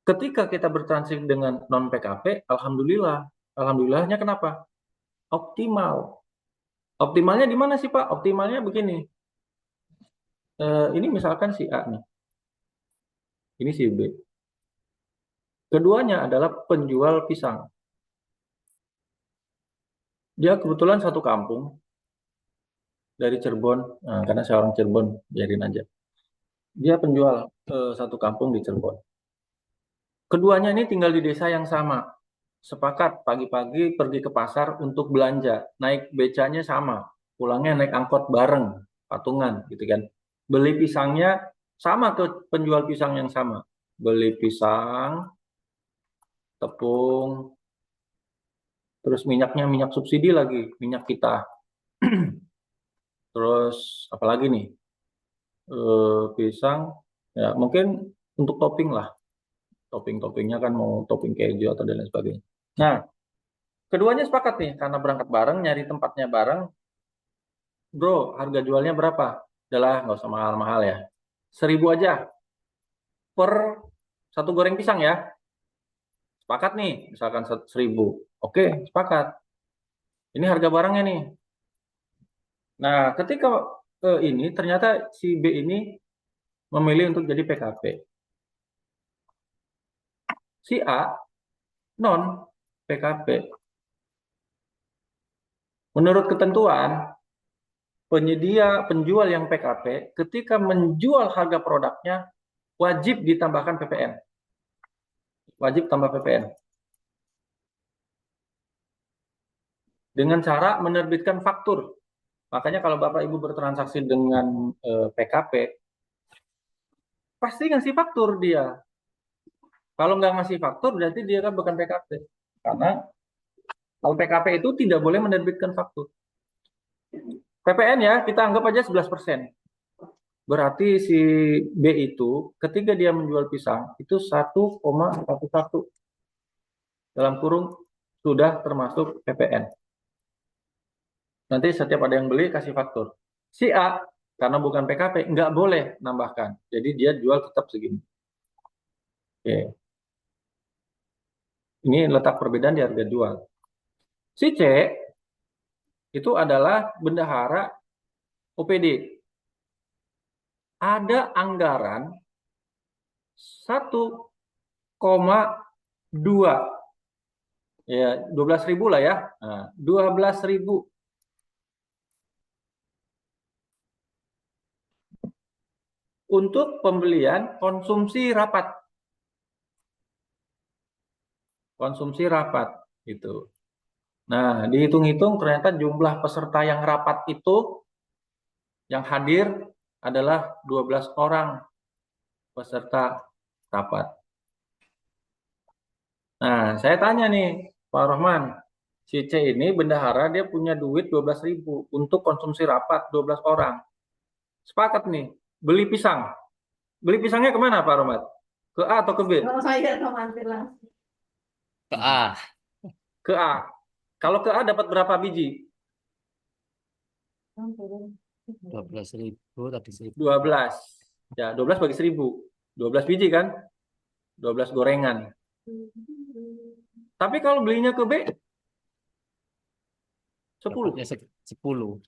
Ketika kita bertransaksi dengan non PKP, alhamdulillah. Alhamdulillahnya kenapa? Optimal. Optimalnya di mana sih Pak? Optimalnya begini. Ini misalkan si A nih. Ini si B. Keduanya adalah penjual pisang. Dia kebetulan satu kampung dari Cirebon. Nah, karena saya orang Cirebon, biarin aja. Dia penjual satu kampung di Cirebon. Keduanya ini tinggal di desa yang sama. Sepakat pagi-pagi pergi ke pasar untuk belanja. Naik becanya sama. Pulangnya naik angkot bareng. patungan gitu kan. Beli pisangnya sama ke penjual pisang yang sama. Beli pisang, tepung, terus minyaknya minyak subsidi lagi, minyak kita. Terus apalagi nih? Pisang, ya mungkin untuk topping lah. Topping-toppingnya kan mau topping keju atau dan lain sebagainya. Nah, keduanya sepakat nih, karena berangkat bareng, nyari tempatnya bareng. Bro, harga jualnya berapa? Udahlah, nggak usah mahal-mahal ya. 1.000 aja per satu goreng pisang ya. Sepakat nih, misalkan 1.000. Oke, sepakat. Ini harga barangnya nih. Nah, ketika ini ternyata si B ini memilih untuk jadi PKP. Si A non PKP. Menurut ketentuan, penjual yang PKP ketika menjual harga produknya wajib ditambahkan PPN. Wajib tambah PPN. Dengan cara menerbitkan faktur. Makanya kalau Bapak Ibu bertransaksi dengan PKP, pasti ngasih faktur dia. Kalau nggak ngasih faktur, berarti dia kan bukan PKP. Karena kalau PKP itu tidak boleh menerbitkan faktur. PPN ya, kita anggap aja 11%. Berarti si B itu ketika dia menjual pisang itu 1,11 dalam kurung sudah termasuk PPN. Nanti setiap ada yang beli kasih faktur. Si A karena bukan PKP nggak boleh nambahkan. Jadi dia jual tetap segini. Oke. Ini letak perbedaan di harga jual. Si C itu adalah bendahara OPD. Ada anggaran 1,2 ya 12.000 lah ya. Nah, 12.000 untuk pembelian konsumsi rapat. Konsumsi rapat gitu. Nah, dihitung-hitung ternyata jumlah peserta yang rapat itu yang hadir adalah 12 orang peserta rapat. Nah, saya tanya nih, Pak Rahman, si C ini bendahara dia punya duit 12.000 untuk konsumsi rapat 12 orang. Sepakat nih, beli pisang. Beli pisangnya kemana Pak Rahmat? Ke A atau ke B? Oh, saya mampir langsung. Ke A. Ke A. Kalau ke A dapat berapa biji? 12.000 tadi 1.000. 12. Ya, 12 bagi 1.000. 12 biji kan? 12 gorengan. Tapi kalau belinya ke B, 10. Dapatnya 10.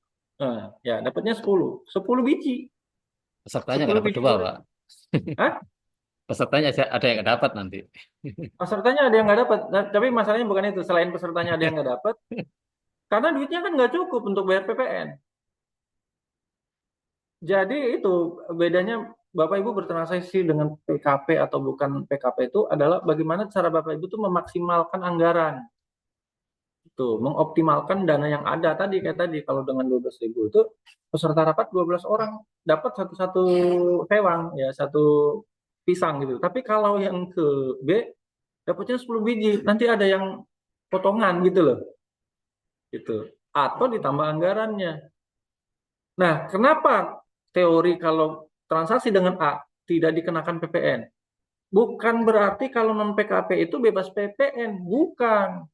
Nah, ya, dapatnya 10. 10 biji. Pesertanya 10 nggak dapat biji 2, goreng. Pak. Hah? Pesertanya ada yang nggak dapat nanti. Pesertanya ada yang nggak dapat. Nah, tapi masalahnya bukan itu. Selain pesertanya ada yang nggak dapat, karena duitnya kan nggak cukup untuk bayar PPN. Jadi itu bedanya Bapak Ibu bertransaksi dengan PKP atau bukan PKP itu adalah bagaimana cara Bapak Ibu itu memaksimalkan anggaran. Itu mengoptimalkan dana yang ada tadi kayak tadi kalau dengan 12.000 itu peserta rapat 12 orang dapat satu sewang ya satu pisang gitu. Tapi kalau yang ke B dapatnya 10 biji, nanti ada yang potongan gitu loh. Gitu. Atau ditambah anggarannya. Nah, kenapa teori kalau transaksi dengan A tidak dikenakan PPN? Bukan berarti kalau non PKP itu bebas PPN, bukan.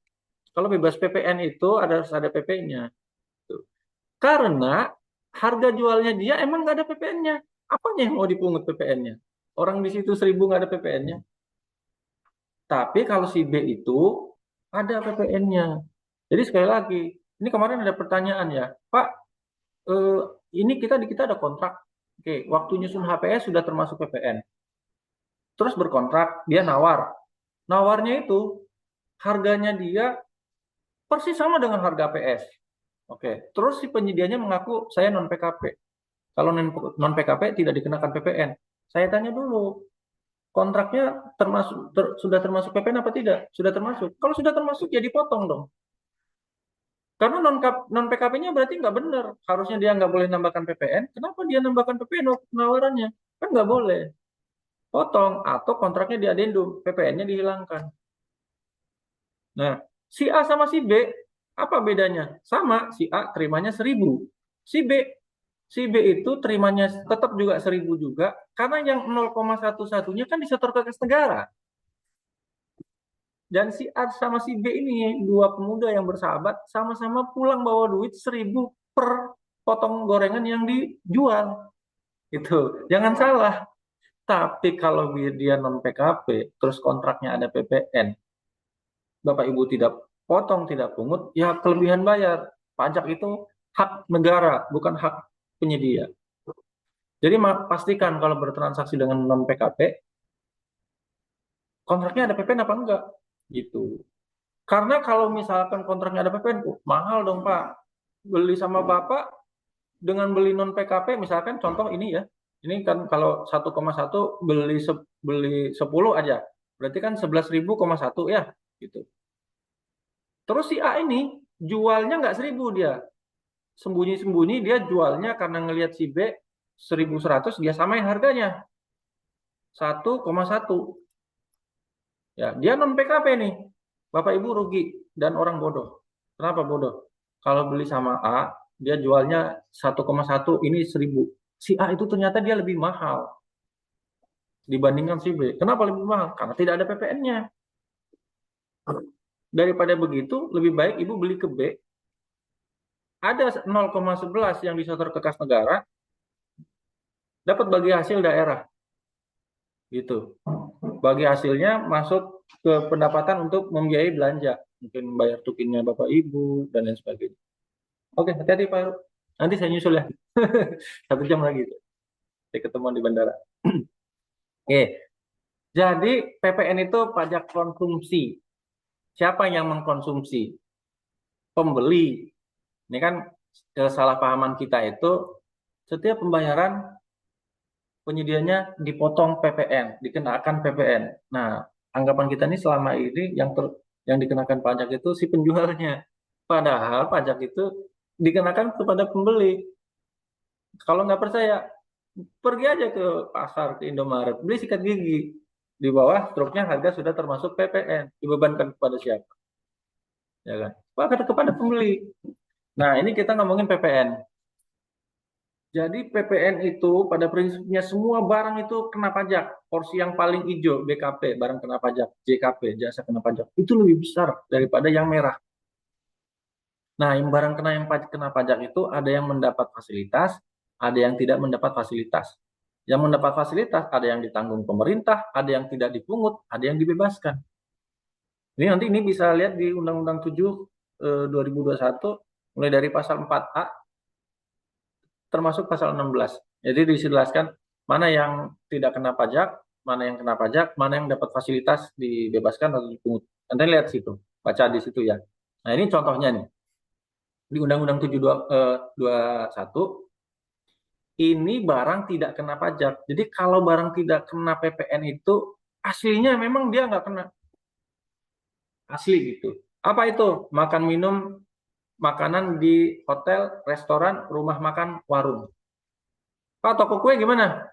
Kalau bebas PPN itu harus ada PP-nya. Karena harga jualnya dia emang nggak ada PPN-nya. Apanya yang mau dipungut PPN-nya? Orang di situ 1.000 nggak ada PPN-nya. Tapi kalau si B itu ada PPN-nya. Jadi sekali lagi, ini kemarin ada pertanyaan ya, Pak, ini kita ada kontrak. Oke, waktu nyusun HPS sudah termasuk PPN. Terus berkontrak, dia nawar. Nawarnya itu harganya dia persis sama dengan harga PS. Oke, terus si penyedianya mengaku saya non PKP. Kalau non PKP tidak dikenakan PPN. Saya tanya dulu, kontraknya sudah termasuk PPN apa tidak? Sudah termasuk. Kalau sudah termasuk ya dipotong dong. Karena non PKP-nya berarti nggak benar. Harusnya dia nggak boleh nambahkan PPN. Kenapa dia nambahkan PPN waktu penawarannya? Kan nggak boleh. Potong atau kontraknya diadendum, PPN-nya dihilangkan. Nah, si A sama si B, apa bedanya? Sama, si A terimanya 1.000. Si B, si B itu terimanya tetap juga 1.000 juga, karena yang 0,11-nya kan disetor ke kas negara. Dan si A sama si B ini, dua pemuda yang bersahabat, sama-sama pulang bawa duit 1.000 per potong gorengan yang dijual. Itu, jangan salah. Tapi kalau dia non PKP, terus kontraknya ada PPN, Bapak Ibu tidak potong, tidak pungut, ya kelebihan bayar. Pajak itu hak negara, bukan hak penyedia. Jadi pastikan kalau bertransaksi dengan non PKP, kontraknya ada PPN apa enggak? Gitu. Karena kalau misalkan kontraknya ada PPN, mahal dong Pak. Beli sama Bapak dengan beli non PKP, misalkan contoh ini ya, ini kan kalau 1,1 beli 10 aja, berarti kan 11.000,1 ya, gitu. Terus si A ini jualnya nggak 1.000 dia, sembunyi-sembunyi dia jualnya karena ngelihat si B 1.100, dia samain harganya 1,1. Ya, dia non PKP nih. Bapak Ibu rugi dan orang bodoh. Kenapa bodoh? Kalau beli sama A, dia jualnya 1,1, ini 1.000. Si A itu ternyata dia lebih mahal dibandingkan si B. Kenapa lebih mahal? Karena tidak ada PPN-nya. Daripada begitu, lebih baik Ibu beli ke B, ada 0,11 yang disetor ke kas negara, dapat bagi hasil daerah. Gitu. Bagi hasilnya masuk ke pendapatan untuk membiayai belanja. Mungkin bayar tukinnya Bapak Ibu, dan lain sebagainya. Oke, hati-hati Pak. Nanti saya nyusul ya. 1 jam lagi. Saya ketemu di bandara. Oke, jadi PPN itu pajak konsumsi. Siapa yang mengkonsumsi? Pembeli. Ini kan kesalahpahaman kita itu, setiap pembayaran penyedianya dipotong PPN, dikenakan PPN. Nah, anggapan kita ini selama ini yang dikenakan pajak itu si penjualnya. Padahal pajak itu dikenakan kepada pembeli. Kalau nggak percaya, pergi aja ke pasar, ke Indomaret, beli sikat gigi. Di bawah truknya harga sudah termasuk PPN. Dibebankan kepada siapa? Ya kan? Kepada pembeli. Nah, ini kita ngomongin PPN. Jadi PPN itu pada prinsipnya semua barang itu kena pajak. Porsi yang paling hijau BKP, barang kena pajak, JKP, jasa kena pajak, itu lebih besar daripada yang merah. Nah, yang barang kena pajak itu ada yang mendapat fasilitas, ada yang tidak mendapat fasilitas. Yang mendapat fasilitas ada yang ditanggung pemerintah, ada yang tidak dipungut, ada yang dibebaskan. Ini bisa lihat di Undang-Undang 7 2021 mulai dari pasal 4A termasuk pasal 16. Jadi dijelaskan mana yang tidak kena pajak, mana yang kena pajak, mana yang dapat fasilitas dibebaskan atau dipungut. Anda lihat situ, baca di situ ya. Nah, ini contohnya nih. Di Undang-Undang 721 ini barang tidak kena pajak. Jadi kalau barang tidak kena PPN itu aslinya memang dia nggak kena. Asli gitu. Apa itu? Makan minum makanan di hotel, restoran, rumah makan, warung. Pak, toko kue gimana?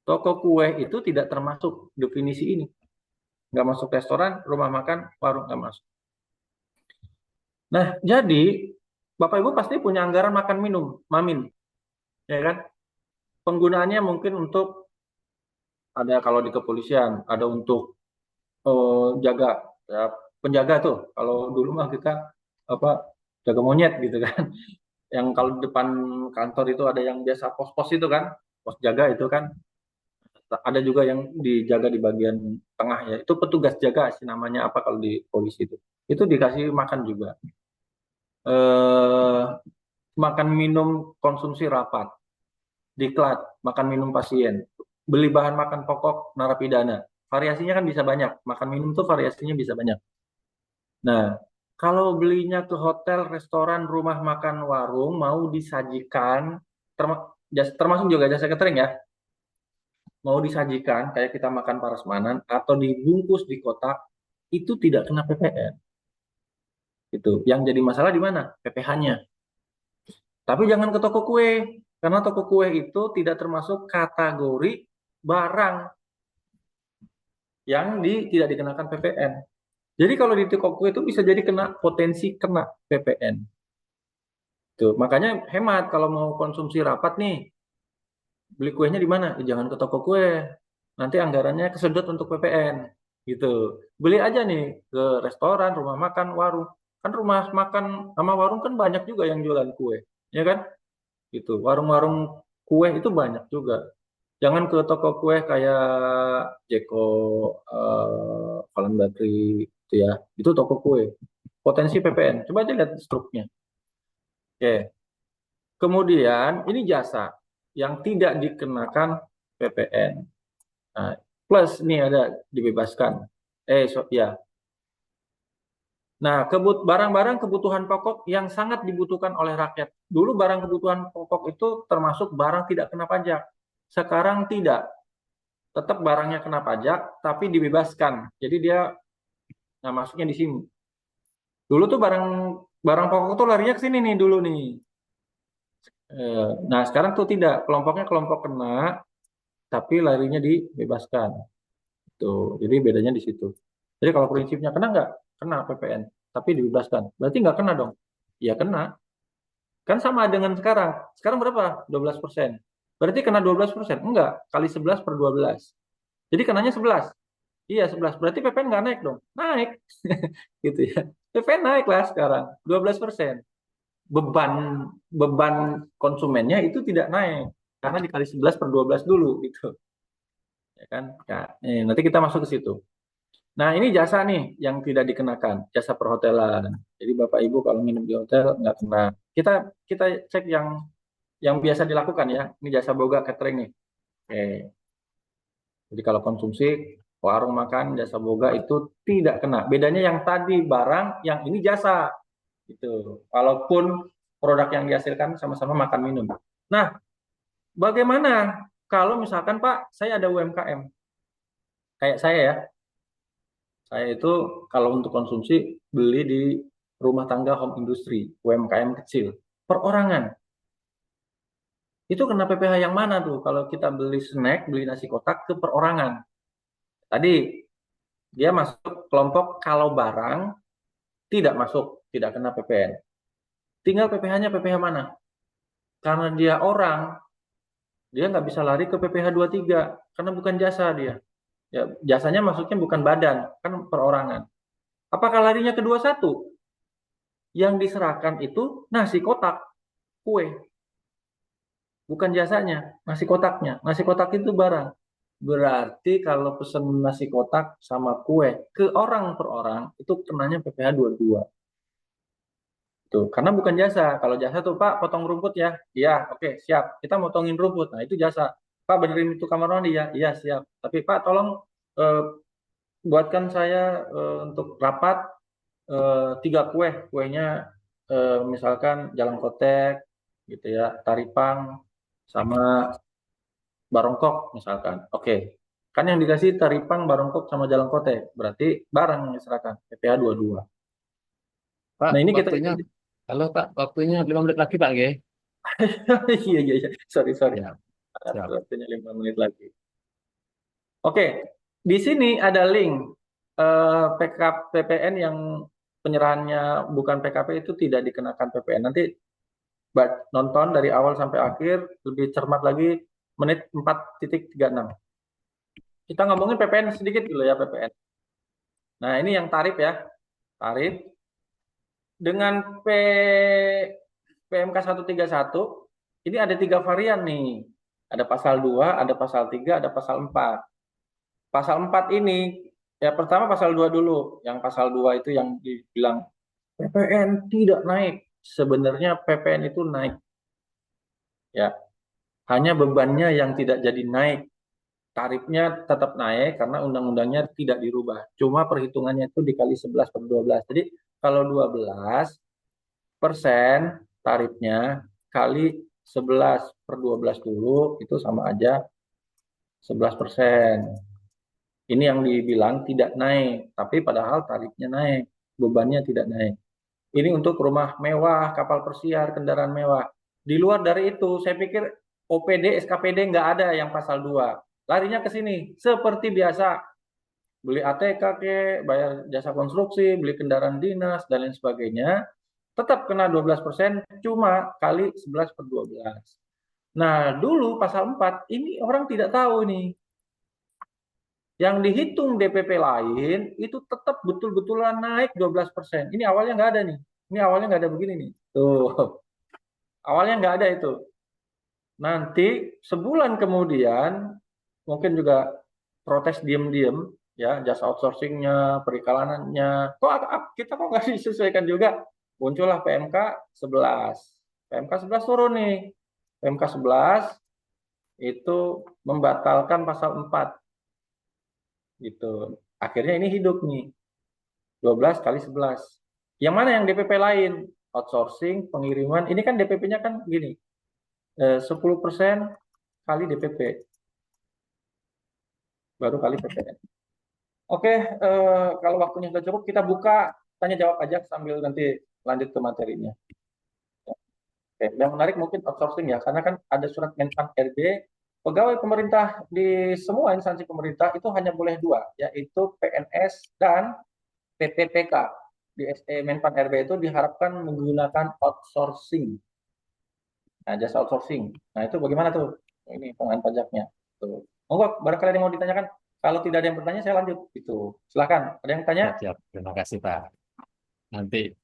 Toko kue itu tidak termasuk definisi ini. Nggak masuk restoran, rumah makan, warung nggak masuk. Nah, jadi Bapak Ibu pasti punya anggaran makan minum, mamin, ya kan? Penggunaannya mungkin untuk ada kalau di kepolisian, ada untuk jaga, ya, penjaga tuh. Kalau dulu mah kita apa jaga monyet gitu kan. Yang kalau di depan kantor itu ada yang biasa pos-pos itu kan, pos jaga itu kan. Ada juga yang dijaga di bagian tengah ya. Itu petugas jaga sih namanya apa kalau di polisi itu. Itu dikasih makan juga. Eh, makan minum konsumsi rapat, diklat, makan minum pasien, beli bahan makan pokok narapidana. Variasinya kan bisa banyak. Makan minum tuh variasinya bisa banyak. Nah, kalau belinya ke hotel, restoran, rumah makan, warung, mau disajikan, termasuk juga jasa catering ya, mau disajikan kayak kita makan prasmanan atau dibungkus di kotak, itu tidak kena PPN. Itu. Yang jadi masalah di mana? PPh-nya. Tapi jangan ke toko kue, karena toko kue itu tidak termasuk kategori barang yang tidak dikenakan PPN. Jadi kalau di toko kue itu bisa jadi potensi kena PPN. Tuh, makanya hemat kalau mau konsumsi rapat nih, beli kuenya di mana? Jangan ke toko kue. Nanti anggarannya kesedot untuk PPN. Gitu. Beli aja nih ke restoran, rumah makan, warung. Kan rumah makan sama warung kan banyak juga yang jualan kue. Ya kan? Gitu. Warung-warung kue itu banyak juga. Jangan ke toko kue kayak Jeko, Falan Bakri, itu ya. Itu toko kue. Potensi PPN. Coba aja lihat struknya. Oke. Kemudian ini jasa yang tidak dikenakan PPN. Nah, plus nih ada dibebaskan. Ya. Nah, barang-barang kebutuhan pokok yang sangat dibutuhkan oleh rakyat. Dulu barang kebutuhan pokok itu termasuk barang tidak kena pajak. Sekarang tidak. Tetap barangnya kena pajak, tapi dibebaskan. Jadi dia, nah masuknya di sini. Dulu tuh barang barang pokok tuh larinya ke sini nih dulu nih. Nah, sekarang tuh tidak. Kelompoknya kelompok kena, tapi larinya dibebaskan. Tuh, jadi bedanya di situ. Jadi kalau prinsipnya kena nggak? Kena PPN, tapi dibebaskan. Berarti nggak kena dong? Ya kena. Kan sama dengan sekarang. Sekarang berapa? 12%. Berarti kena 12%? Enggak. Kali 11 per 12. Jadi kenanya 11. Iya 11. Berarti PPN nggak naik dong? Naik. Gitu ya. PPN naik lah sekarang. 12%. Beban beban konsumennya itu tidak naik. Karena dikali 11 per 12 dulu gitu. Ya kan? Nah, nanti kita masuk ke situ. Nah, ini jasa nih yang tidak dikenakan, jasa perhotelan. Jadi Bapak Ibu kalau nginep di hotel nggak kena. Kita kita cek yang biasa dilakukan ya. Ini jasa boga catering nih. Oke. Jadi kalau konsumsi warung makan jasa boga itu tidak kena. Bedanya yang tadi barang, yang ini jasa. Gitu. Walaupun produk yang dihasilkan sama-sama makan minum. Nah, bagaimana kalau misalkan Pak, saya ada UMKM kayak saya ya. Saya itu kalau untuk konsumsi beli di rumah tangga home industry, UMKM kecil, perorangan. Itu kena PPh yang mana tuh? Kalau kita beli snack, beli nasi kotak ke perorangan. Tadi dia masuk kelompok kalau barang tidak masuk, tidak kena PPN. Tinggal PPh-nya PPh mana? Karena dia orang, dia nggak bisa lari ke PPh 23 karena bukan jasa dia. Ya, jasanya masuknya bukan badan, kan perorangan. Apakah larinya ke 21? Yang diserahkan itu nasi kotak, kue. Bukan jasanya, nasi kotaknya. Nasi kotak itu barang. Berarti kalau pesen nasi kotak sama kue ke orang per orang, itu kenanya PPh 22. Tuh, karena bukan jasa. Kalau jasa tuh, Pak, potong rumput ya. Iya, oke, siap. Kita motongin rumput. Nah, itu jasa. Pak, benerin itu kamar mandi ya. Iya, siap. Tapi Pak, tolong eh, buatkan saya untuk rapat 3 kue. Kuenya misalkan jalan kotek, gitu ya, taripang, sama barongkok misalkan. Oke. Kan yang dikasih taripang, barongkok sama jalan kote. Berarti barang yang diserahkan. PPh 22. Pak, Nah, ini kita waktunya, halo Pak, waktunya 5 menit lagi Pak, nggih. iya iya iya. Sorry sorry. Ya, siap. Waktunya 5 menit lagi. Oke. Di sini ada link PPN yang penyerahannya bukan PKP itu tidak dikenakan PPN. Nanti nonton dari awal sampai akhir lebih cermat lagi menit 4.36. Kita ngomongin PPN sedikit dulu ya PPN. Nah, ini yang tarif ya. Tarif dengan PMK 131 ini ada 3 varian nih. Ada pasal 2, ada pasal 3, ada pasal 4. Pasal 4 ini ya pertama pasal 2 dulu. Yang pasal 2 itu yang dibilang PPN tidak naik. Sebenarnya PPN itu naik. Ya, hanya bebannya yang tidak jadi naik. Tarifnya tetap naik karena undang-undangnya tidak dirubah. Cuma perhitungannya itu dikali 11 per 12. Jadi kalau 12% tarifnya kali 11 per 12 dulu itu sama aja 11%. Ini yang dibilang tidak naik, tapi padahal tarifnya naik, bebannya tidak naik. Ini untuk rumah mewah, kapal persiar, kendaraan mewah. Di luar dari itu, saya pikir OPD, SKPD nggak ada yang pasal 2. Larinya ke sini, seperti biasa. Beli ATK, bayar jasa konstruksi, beli kendaraan dinas, dan lain sebagainya. Tetap kena 12%, cuma kali 11/12. Nah, dulu pasal 4, ini orang tidak tahu nih. Yang dihitung DPP lain itu tetap betul-betulan naik 12%. Ini awalnya nggak ada nih. Ini awalnya nggak ada begini nih. Tuh, awalnya nggak ada itu. Nanti sebulan kemudian mungkin juga protes diem-diem ya, jasa outsourcingnya, periklanannya. Kita kok nggak disesuaikan juga? Muncullah PMK 11. PMK 11 turun nih. PMK 11 itu membatalkan pasal 4 gitu. Akhirnya ini hidup nih, 12 kali 11. Yang mana yang DPP lain? Outsourcing, pengiriman, ini kan DPP-nya kan gini, 10% kali DPP, baru kali PPN. Oke, kalau waktunya sudah cukup, kita buka tanya jawab aja sambil nanti lanjut ke materinya. Oke, yang menarik mungkin outsourcing ya, karena kan ada surat Menpan RB, pegawai pemerintah di semua instansi pemerintah itu hanya boleh 2, yaitu PNS dan PTPK. Di SE Menpan RB itu diharapkan menggunakan outsourcing. Nah, jasa outsourcing. Nah, itu bagaimana tuh? Ini pengenaan pajaknya. Tuh. Monggo, barangkali ada yang mau ditanyakan. Kalau tidak ada yang bertanya, saya lanjut. Itu. Silakan. Ada yang tanya? Siap, siap. Terima kasih Pak. Nanti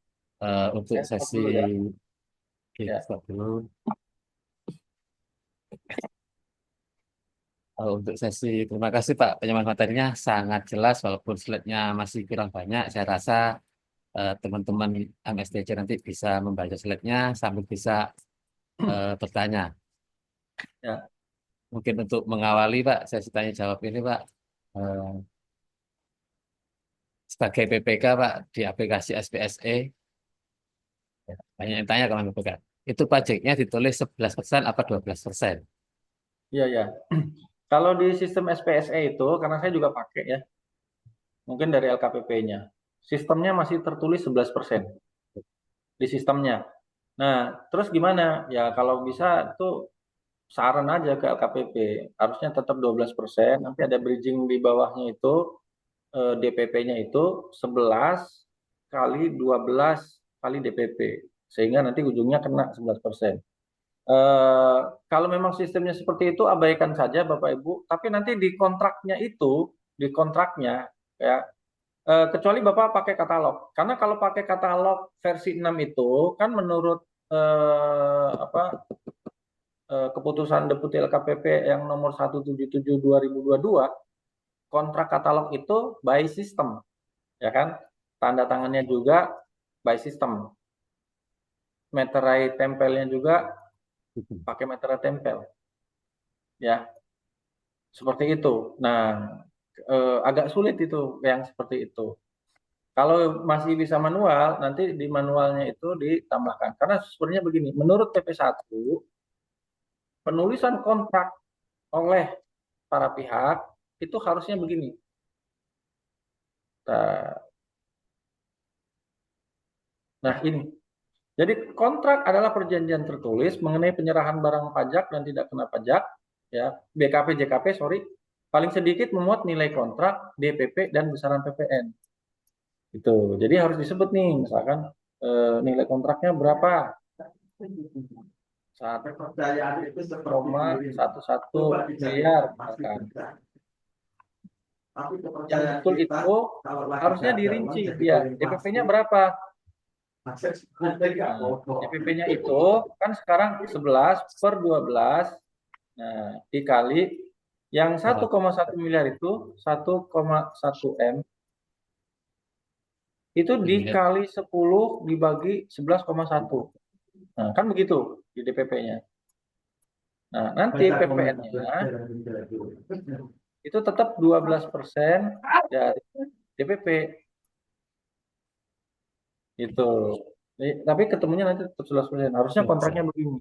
untuk Ya, stop sesi dulu ya. Oke, Ya. stop dulu. Untuk sesi terima kasih Pak, penyampaian materinya sangat jelas walaupun slide-nya masih kurang banyak. Saya rasa teman-teman MSTC nanti bisa membaca slide-nya sambil bisa bertanya. Ya. Mungkin untuk mengawali Pak, sesi tanya jawab ini Pak, eh, sebagai PPK Pak di aplikasi SPSE, banyak yang tanya kalau PPK. Itu pajaknya ditulis 11% apa 12%? Iya, ya. Kalau di sistem SPSE itu, karena saya juga pakai ya, mungkin dari LKPP-nya, sistemnya masih tertulis 11% di sistemnya. Nah, terus gimana? Ya, kalau bisa tuh saran aja ke LKPP, harusnya tetap 12%, nanti ada bridging di bawahnya itu, DPP-nya itu 11 kali 12 kali DPP, sehingga nanti ujungnya kena 11%. Kalau memang sistemnya seperti itu, abaikan saja Bapak Ibu, tapi nanti di kontraknya ya, kecuali Bapak pakai katalog. Karena kalau pakai katalog versi 6 itu kan menurut keputusan Deputi LKPP yang nomor 177/2022, kontrak katalog itu by system, ya kan? Tanda tangannya juga by system. Meterai tempelnya juga pakai meterai tempel, ya. Seperti itu. Nah, agak sulit itu yang seperti itu. Kalau masih bisa manual, nanti di manualnya itu ditambahkan. Karena sebenarnya begini, menurut PP1, penulisan kontrak oleh para pihak itu harusnya begini. Nah, ini. Jadi kontrak adalah perjanjian tertulis mengenai penyerahan barang pajak dan tidak kena pajak, ya, BKP, JKP, sorry, paling sedikit memuat nilai kontrak, DPP, dan besaran PPN. Itu. Jadi harus disebut nih, misalkan nilai kontraknya berapa? 1,11 miliar misalkan. Yang betul itu harusnya dirinci, ya, DPP-nya berapa? Nah, DPP-nya itu kan sekarang 11/12, nah, dikali yang 1,1 miliar itu 1,1 M, itu dikali 10 dibagi 11,1. Nah, kan begitu di DPP-nya. Nah, nanti PPN-nya itu tetap 12% dari DPP. Gitu. Tapi ketemunya nanti tetap 11%. Harusnya kontraknya begini.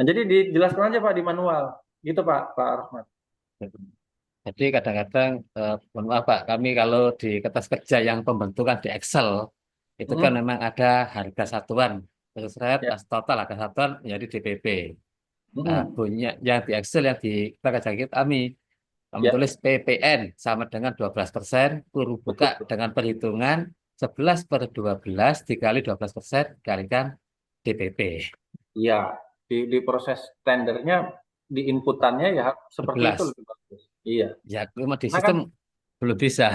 Nah, jadi dijelaskan aja Pak di manual. Gitu Pak Rahmat. Jadi kadang-kadang, mohon maaf Pak, kami kalau di kertas kerja yang pembentukan di Excel, itu kan Hmm, memang ada harga satuan. Terus red, ya. total harga satuan menjadi DPP. Nah, Hmm, punya yang di Excel yang di kertas kerja kami, kami ya, tulis PPN sama dengan 12%, kurung buka betul. dengan perhitungan 11/12 dikali 12% dikalikan DPP. Iya, di proses tendernya, di inputannya ya seperti itu 11. lebih bagus. Iya, Ya, cuma di karena kan sistem belum bisa.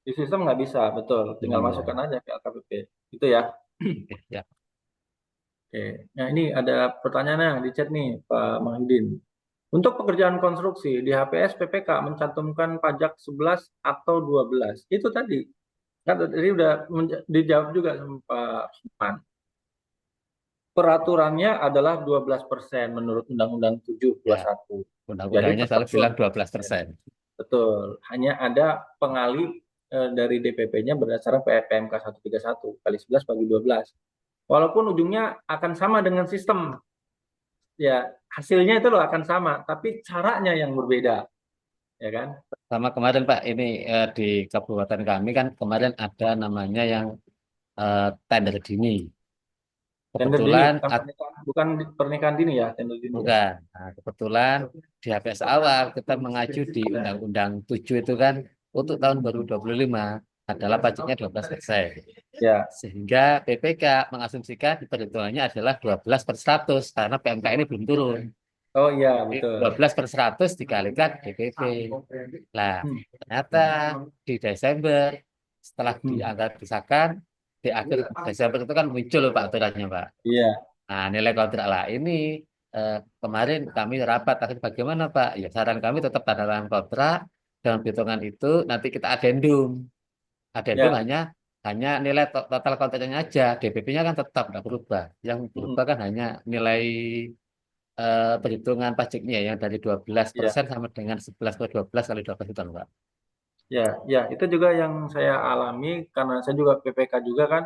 di sistem nggak bisa, betul. Tinggal masukkan Iya. aja ke LKPP. Itu ya. Ya. Oke. Nah, ini ada pertanyaan yang di chat nih, Pak Mahidin. Untuk pekerjaan konstruksi di HPS PPK mencantumkan pajak 11 atau 12. Itu tadi. Kan tadi udah dijawab juga sama Pak Suman. Peraturannya adalah 12% menurut Undang-Undang 7 Ya, 21. Jadi undang-undangnya tetap selalu bilang 12%. 12%. Betul. Hanya ada pengalih dari DPP-nya berdasarkan PMK 131 kali 11 bagi 12. Walaupun ujungnya akan sama dengan sistem, ya hasilnya itu loh akan sama, tapi caranya yang berbeda, ya kan? Sama kemarin Pak, ini di kabupaten kami kan kemarin ada namanya yang tender dini. Tender dini, Kebetulan, bukan pernikahan, bukan pernikahan dini ya, tender dini ya. bukan. Nah, kebetulan di HPS awal kita mengacu di Undang-Undang 7 itu kan untuk tahun baru 25 adalah pajaknya 12%. Ya. Sehingga BPK mengasumsikan perhitungannya adalah 12/100 karena PMK ini belum turun. Oh iya, Jadi betul. 12/100 dikalikan DPP. Nah, Hmm. ternyata di Desember setelah Hmm. diangkat disahkan di akhir Desember itu kan muncul Pak aturannya Pak. Iya, Nah, nilai kontrak lah ini kemarin kami rapat akhir bagaimana Pak? Ya saran kami tetap tanda tangan kontrak dalam hitungan itu nanti kita adendum. Adendum ya. hanya nilai total kontraknya aja. DPP-nya kan tetap tidak berubah. Yang Hmm. berubah kan hanya nilai perhitungan pajaknya yang dari dua belas Ya, persen sama dengan 11/12 kali 12 itu Pak. ya, ya. Itu juga yang saya alami karena saya juga PPK juga kan.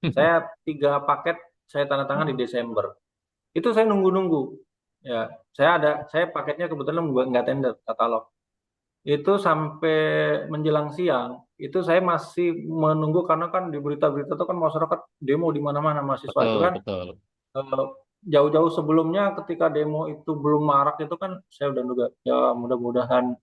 Saya 3 paket saya tanda tangan di Desember. Itu saya nunggu-nunggu. Ya, saya paketnya kebetulan nggak tender katalog. Itu sampai menjelang siang, itu saya masih menunggu karena kan di berita-berita itu kan masyarakat demo di mana-mana mahasiswa itu Betul, kan betul. eh, jauh-jauh sebelumnya ketika demo itu belum marak itu kan saya udah juga ya mudah-mudahan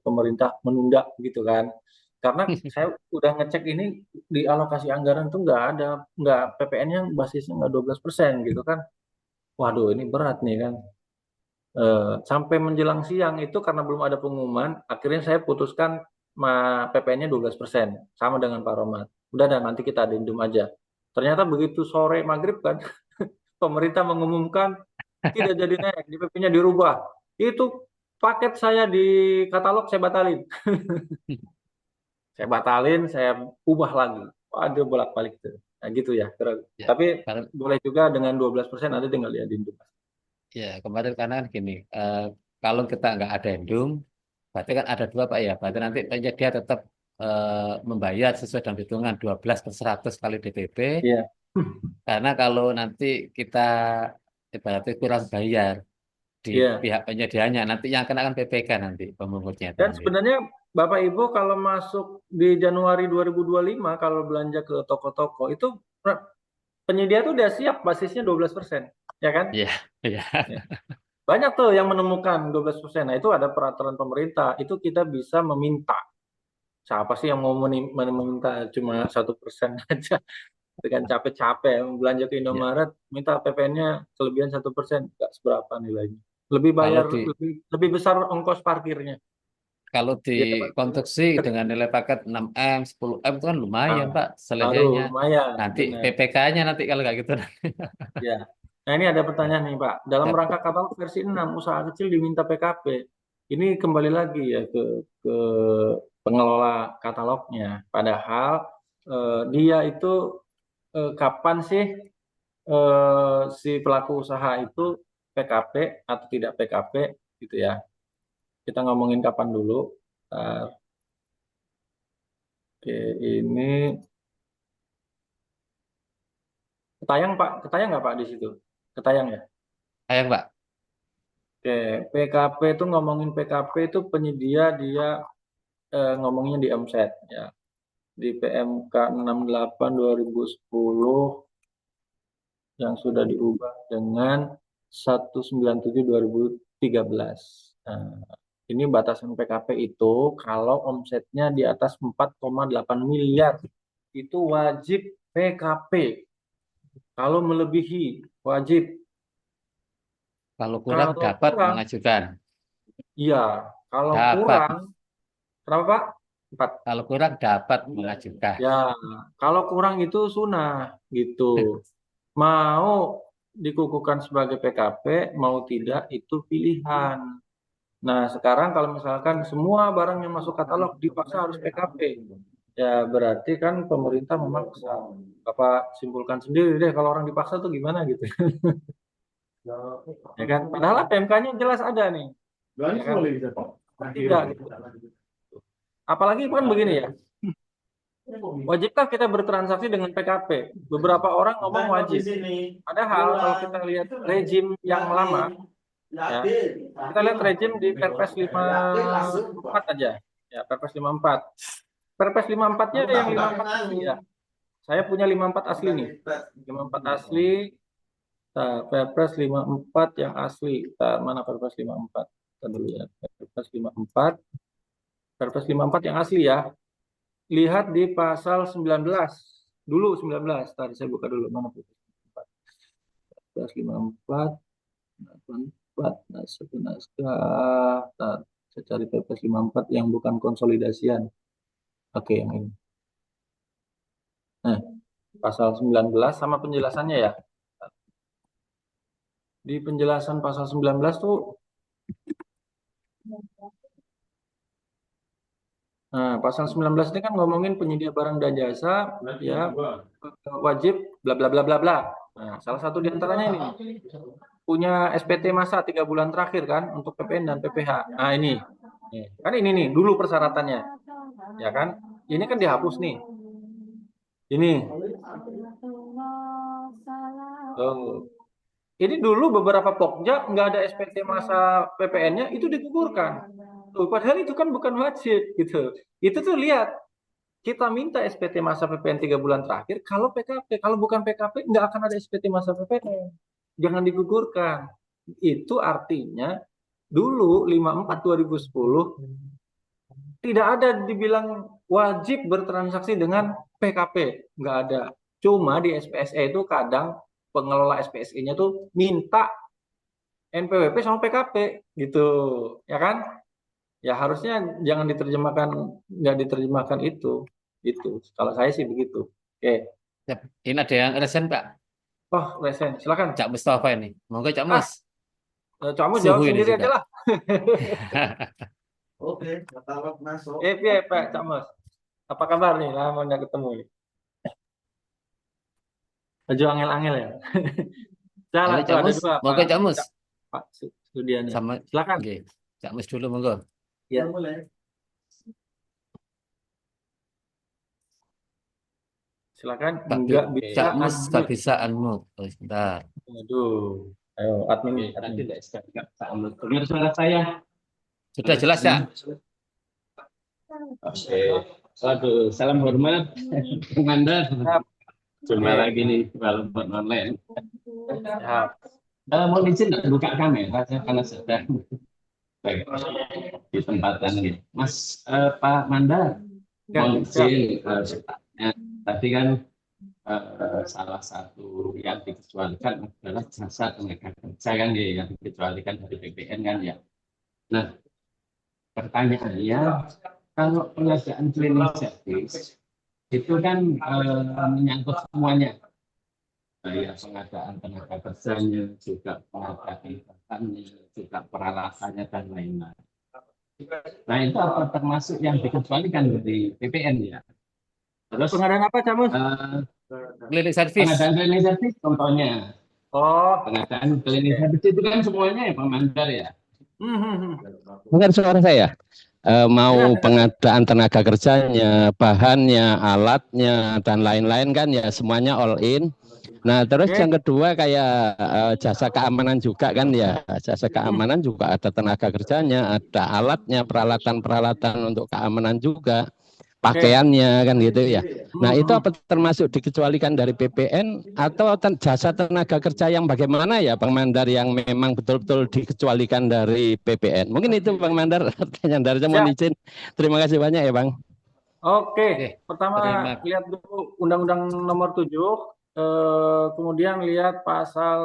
pemerintah menunda gitu kan. Karena saya udah ngecek ini di alokasi anggaran tuh nggak PPN-nya basisnya nggak 12% gitu kan. Waduh ini berat nih kan. Sampai menjelang siang itu karena belum ada pengumuman, akhirnya saya putuskan PPN-nya 12%, sama dengan Pak Romat. Udah dan nanti kita adendum aja. Ternyata begitu sore maghrib kan, pemerintah mengumumkan tidak jadi naik, DPP-nya dirubah. Itu paket saya di katalog saya batalin. Saya batalin, saya ubah lagi. Waduh bolak-balik tuh. Nah gitu ya. Ya, Tapi karena boleh juga dengan 12% nanti tinggal diadendum. ya kemarin karena kan gini, kalau kita nggak adendum, berarti kan ada dua Pak ya. Berarti nanti dia tetap membayar sesuai dengan hitungan 12/100 kali DPP. Iya. Karena kalau nanti kita ibaratnya kurang bayar di Iya. pihak penyediaannya, nanti yang kena kan PPK nanti pemungutnya itu Dan nanti. sebenarnya Bapak Ibu kalau masuk di Januari 2025 kalau belanja ke toko-toko itu penyedia tuh udah siap basisnya 12%, ya kan? Iya, iya. Ya. Banyak tuh yang menemukan 12%. Nah, itu ada peraturan pemerintah. Itu kita bisa meminta. Siapa sih yang mau meminta cuma 1% aja dengan capek-capek belanja ke Ya, Indomaret minta PPN-nya kelebihan 1%, nggak seberapa nilainya. Lebih kalau bayar di lebih besar ongkos parkirnya. kalau di Ya, Pak. konstruksi dengan nilai paket 6M, 10M itu kan lumayan Ah, Pak aduh, selesainya. lumayan, Nanti benar. PPK-nya nanti kalau nggak gitu. Ya. Nah, ini ada Ya, pertanyaan nih, Pak. Dalam ya. rangka katalog versi 6, usaha kecil diminta PKP. Ini kembali lagi ya ke pengelola katalognya. Padahal dia itu kapan sih si pelaku usaha itu PKP atau tidak PKP gitu ya. Kita ngomongin kapan dulu. Oke, ini ketayang Pak, ketayang nggak Pak di situ? Ketayang ya? Sayang Pak. Oke, PKP itu ngomongin PKP itu penyedia dia ngomongnya di omset ya. Di PMK 68 2010 yang sudah diubah dengan 197 2013. Nah, ini batasan PKP itu kalau omsetnya di atas 4,8 miliar itu wajib PKP. Kalau melebihi wajib. Kalau kurang Kalau dapat kurang, mengajukan. iya. Kalau Dapat. kurang, berapa Pak? 4. Kalau kurang dapat mengajukan. Ya, kalau kurang itu sunah gitu. Mau dikukuhkan sebagai PKP, mau tidak itu pilihan. Nah, sekarang kalau misalkan semua barang yang masuk katalog dipaksa harus PKP, ya berarti kan pemerintah memaksa. Bapak simpulkan sendiri deh kalau orang dipaksa tuh gimana gitu. Ya kan? Padahal PMK-nya jelas ada nih. Ya kan? Tidak gitu. Apalagi kan begini ya. Wajibkah kita bertransaksi dengan PKP? Beberapa orang ngomong wajib. Padahal kalau kita lihat rejim yang lama, ya, kita lihat rejim di Perpres 54 aja. Ya, Perpres 54. Perpres 54-nya yang 54 asli ya. Saya punya 54 asli nih. 54 asli. Nah, Perpres 54 yang asli. Kita mana Perpres 54? Kita dulu ya. Perpres 54. Perpres 54 yang asli ya. Lihat di pasal 19. Dulu 19. Tadi saya buka dulu mana Perpres 54. Perpres 54. 84. Nah, satu naskah. Nah, saya cari Perpres 54 yang bukan konsolidasian. Oke, yang ini. Nah, pasal 19 sama penjelasannya ya. Di penjelasan pasal 19 tuh, nah pasal 19 ini kan ngomongin penyedia barang dan jasa, ya wajib bla bla bla bla bla. Nah, salah satu diantaranya ini punya SPT masa 3 bulan terakhir kan untuk PPN dan PPH. Nah ini, kan ini nih dulu persyaratannya, ya kan? Ini kan dihapus nih. Ini. Oh. Ini dulu beberapa Pokja nggak ada SPT masa PPN-nya itu digugurkan. Tuh, padahal itu kan bukan wajib gitu. Itu tuh lihat kita minta SPT masa PPN 3 bulan terakhir. Kalau PKP, kalau bukan PKP nggak akan ada SPT masa PPN. Jangan digugurkan. Itu artinya dulu 54 2010 tidak ada dibilang wajib bertransaksi dengan PKP, nggak ada. Cuma di SPSE itu kadang pengelola SPSE-nya tuh minta NPWP sama PKP gitu, ya kan? Ya harusnya jangan diterjemahkan, nggak diterjemahkan itu. Kalau saya sih begitu. Oke. Yap, ini ada yang resen, Pak. Oh, resen, silakan. Cak Mustafa ini. Monggo Cak Ah, Mus. kamu jawab Suhu ini sendiri aja juga. lah. Oke, katalog masuk. Iya, Pak Camus. Apa kabar nih? Lama nggak ketemu nih. Baju angel-angel ya. Salah Halo tuh Cak ada Mus. dua Monggo Cak Mus. Pak Sudiana. Sama Silakan. nggih. Cak Mus dulu monggo. Ya. Mulai. Silakan. Pak Nggak bisa Cak Mus nggak unmute. bisa unmute. Oh, sebentar. Aduh. Ayo, admin. Tadi tidak dengar suara saya. Sudah jelas ya? Oke. Waduh, salam hormat, Komandan. Jumpa lagi nih walaupun online. Ya. Mau izin nggak buka kamera saya karena sedang baik, di tempatan ini. Mas Pak Mandar, mau izin tadi kan salah satu yang dikecualikan adalah jasa tenaga kerja kan ya, yang dikecualikan dari PPN kan ya. Nah, pertanyaannya kalau pengadaan cleaning service itu kan menyangkut semuanya, ya pengadaan tenaga kerjanya, juga pengadaan bahannya, juga peralatannya dan lain-lain. Nah itu apa termasuk yang dikecualikan dari PPN ya? Terus Pengadaan apa, Camus? Cleaning service. pengadaan cleaning service contohnya. Oh. Pengadaan cleaning service itu kan semuanya ya Pak Mandar ya. Dengar suara saya? Mau pengadaan tenaga kerjanya, bahannya, alatnya, dan lain-lain kan ya semuanya all in. Nah, terus Oke. yang kedua kayak jasa keamanan juga kan ya. Jasa keamanan juga ada tenaga kerjanya, ada alatnya, peralatan-peralatan untuk keamanan juga, Oke. pakaiannya kan gitu ya. Nah, itu Mhm. apa termasuk dikecualikan dari PPN atau jasa tenaga kerja yang bagaimana ya Bang Mandar yang memang betul-betul dikecualikan dari PPN? Mungkin itu Bang Mandar pertanyaan dari saya, mohon Siap. izin. Terima kasih banyak ya Bang. Oke. Oke, Pertama terima. lihat dulu Undang-Undang Nomor 7, kemudian lihat pasal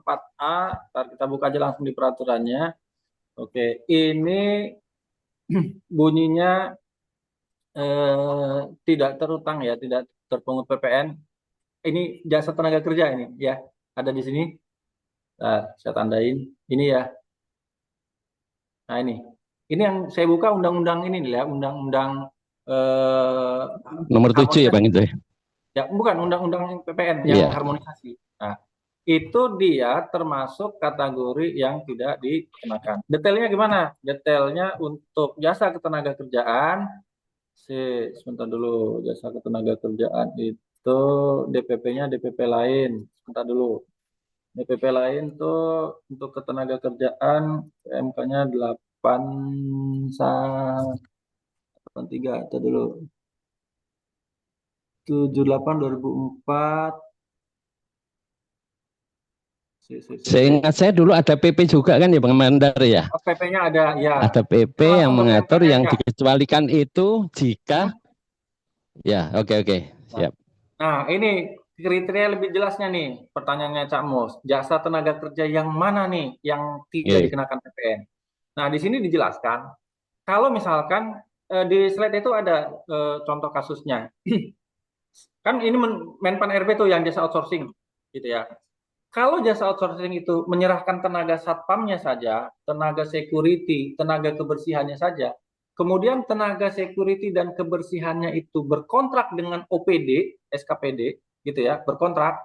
4A. Ntar kita buka aja langsung di peraturannya. Oke, ini bunyinya tidak terutang ya, tidak terpungut PPN. Ini jasa tenaga kerja ini ya, ada di sini. Nah, saya tandain. Ini ya. Nah ini yang saya buka undang-undang ini nih ya, undang-undang eh, Nomor 7 ya Bang harmonisasi. itu ya. Ya, bukan undang-undang PPN yang Iya. harmonisasi. Nah, itu dia termasuk kategori yang tidak dikenakan. Detailnya gimana? Detailnya untuk jasa ketenaga kerjaan, sebentar dulu, jasa ketenaga kerjaan itu DPP-nya DPP lain. Sebentar dulu. DPP lain tuh untuk ketenaga kerjaan PMK-nya 83 itu dulu. 78 2004. Seingat saya dulu ada PP juga kan ya Bang Mandar ya. Oh, PP-nya ada, ya. Ada PP Kita yang langsung ke mengatur PP-nya yang aja. dikecualikan itu jika Hmm? ya oke siap. Nah, ini kriteria lebih jelasnya nih. Pertanyaannya Cak Mus. Jasa tenaga kerja yang mana nih yang tidak Oke. dikenakan PPN? Nah, di sini dijelaskan. Kalau misalkan di slide itu ada contoh kasusnya. Kan ini Menpan RB tuh yang jasa outsourcing, gitu ya. Kalau jasa outsourcing itu menyerahkan tenaga satpamnya saja, tenaga security, tenaga kebersihannya saja, kemudian tenaga security dan kebersihannya itu berkontrak dengan OPD, SKPD, gitu ya, berkontrak.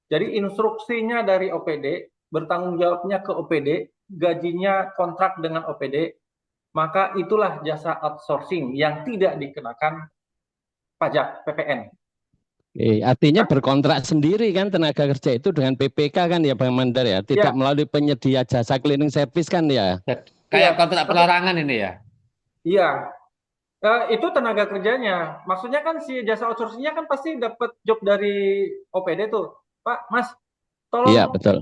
Jadi instruksinya dari OPD, bertanggung jawabnya ke OPD, gajinya kontrak dengan OPD, maka itulah jasa outsourcing yang tidak dikenakan pajak PPN. Artinya berkontrak sendiri kan tenaga kerja itu dengan PPK kan ya Bang Mandar ya, tidak Ya, melalui penyedia jasa cleaning service kan ya. Kayak iya. kontrak pelarangan ini ya. Iya, itu tenaga kerjanya. Maksudnya kan si jasa outsourcing-nya kan pasti dapat job dari OPD tuh. Pak, Mas, Iya tolong betul.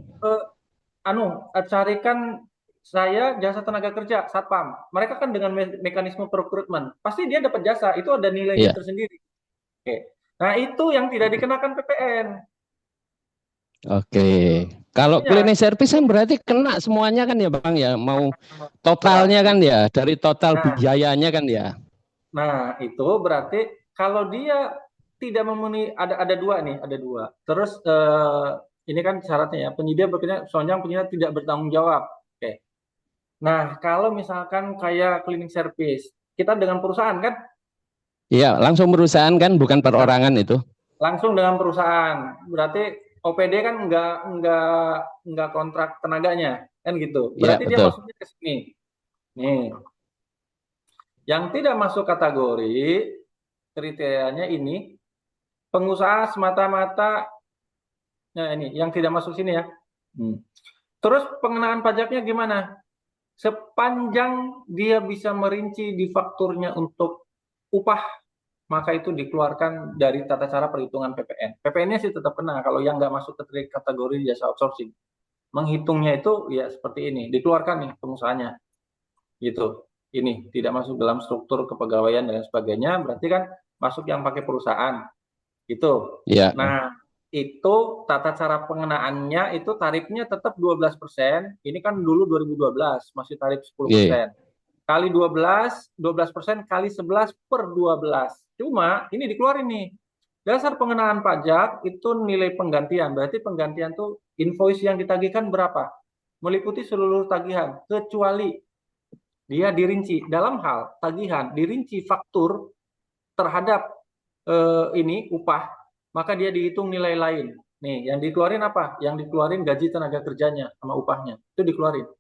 carikan saya jasa tenaga kerja satpam. Mereka kan dengan mekanisme rekrutmen, pasti dia dapat jasa. Itu ada nilainya Iya. tersendiri. Oke. Nah, itu yang tidak dikenakan PPN. Oke. Kalau Artinya, cleaning service kan berarti kena semuanya kan ya Bang ya, mau totalnya kan berarti, ya, dari total nah, biayanya kan ya. Nah, itu berarti kalau dia tidak memenuhi, ada dua nih, ada dua. Terus ini kan syaratnya ya, penyedia bekerja sepanjang penyedia tidak bertanggung jawab. Oke. Nah, kalau misalkan kayak cleaning service, kita dengan perusahaan kan, Iya, langsung perusahaan kan bukan nah, perorangan itu. langsung dengan perusahaan. Berarti OPD kan nggak kontrak tenaganya, kan gitu. Iya Berarti dia betul. masuknya ke sini. Nih, yang tidak masuk kategori kriterianya ini pengusaha semata-mata. Nah, ini yang tidak masuk sini ya. Terus pengenaan pajaknya gimana? Sepanjang dia bisa merinci di fakturnya untuk upah, maka itu dikeluarkan dari tata cara perhitungan PPN. PPN-nya sih tetap kena kalau yang nggak masuk ke kategori jasa outsourcing. Menghitungnya itu ya seperti ini, dikeluarkan nih pengusahanya. Gitu. Ini tidak masuk dalam struktur kepegawaian dan sebagainya, berarti kan masuk yang pakai perusahaan. Gitu. Iya. Nah, itu tata cara pengenaannya itu tarifnya tetap 12%. Ini kan dulu 2012 masih tarif Iya. 10%. Kali 12% kali 11 per 12. Cuma ini dikeluarin nih. Dasar pengenaan pajak itu nilai penggantian. Berarti penggantian tuh invoice yang ditagihkan berapa? Meliputi seluruh tagihan kecuali dia dirinci dalam hal tagihan, dirinci faktur terhadap ini upah, maka dia dihitung nilai lain. Nih, yang dikeluarin apa? Yang dikeluarin gaji tenaga kerjanya sama upahnya. Itu dikeluarin.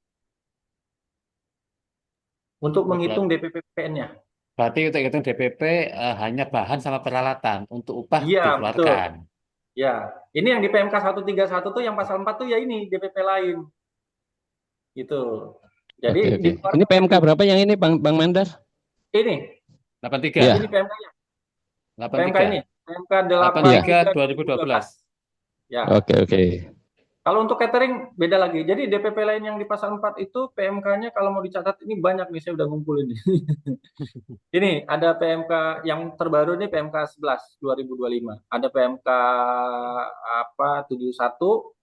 Untuk menghitung DPP-PPN-nya. Berarti untuk hitung DPP hanya bahan sama peralatan, untuk upah Iya, betul. dikeluarkan. Ya, ini yang di PMK 131 tuh yang pasal 4 tuh ya ini DPP lain. Gitu. Jadi Oke, di oke. luar Ini PMK itu, berapa yang ini Bang Mandar? ini 83. Ya. ini PMK-nya. PMK 83. ini, PMK 83 2012. Ya. Oke, oke. Kalau untuk catering beda lagi. Jadi DPP lain yang di pasal 4 itu PMK-nya kalau mau dicatat ini banyak nih, saya udah ngumpulin nih. Ini ada PMK yang terbaru nih PMK 11 2025. Ada PMK apa 71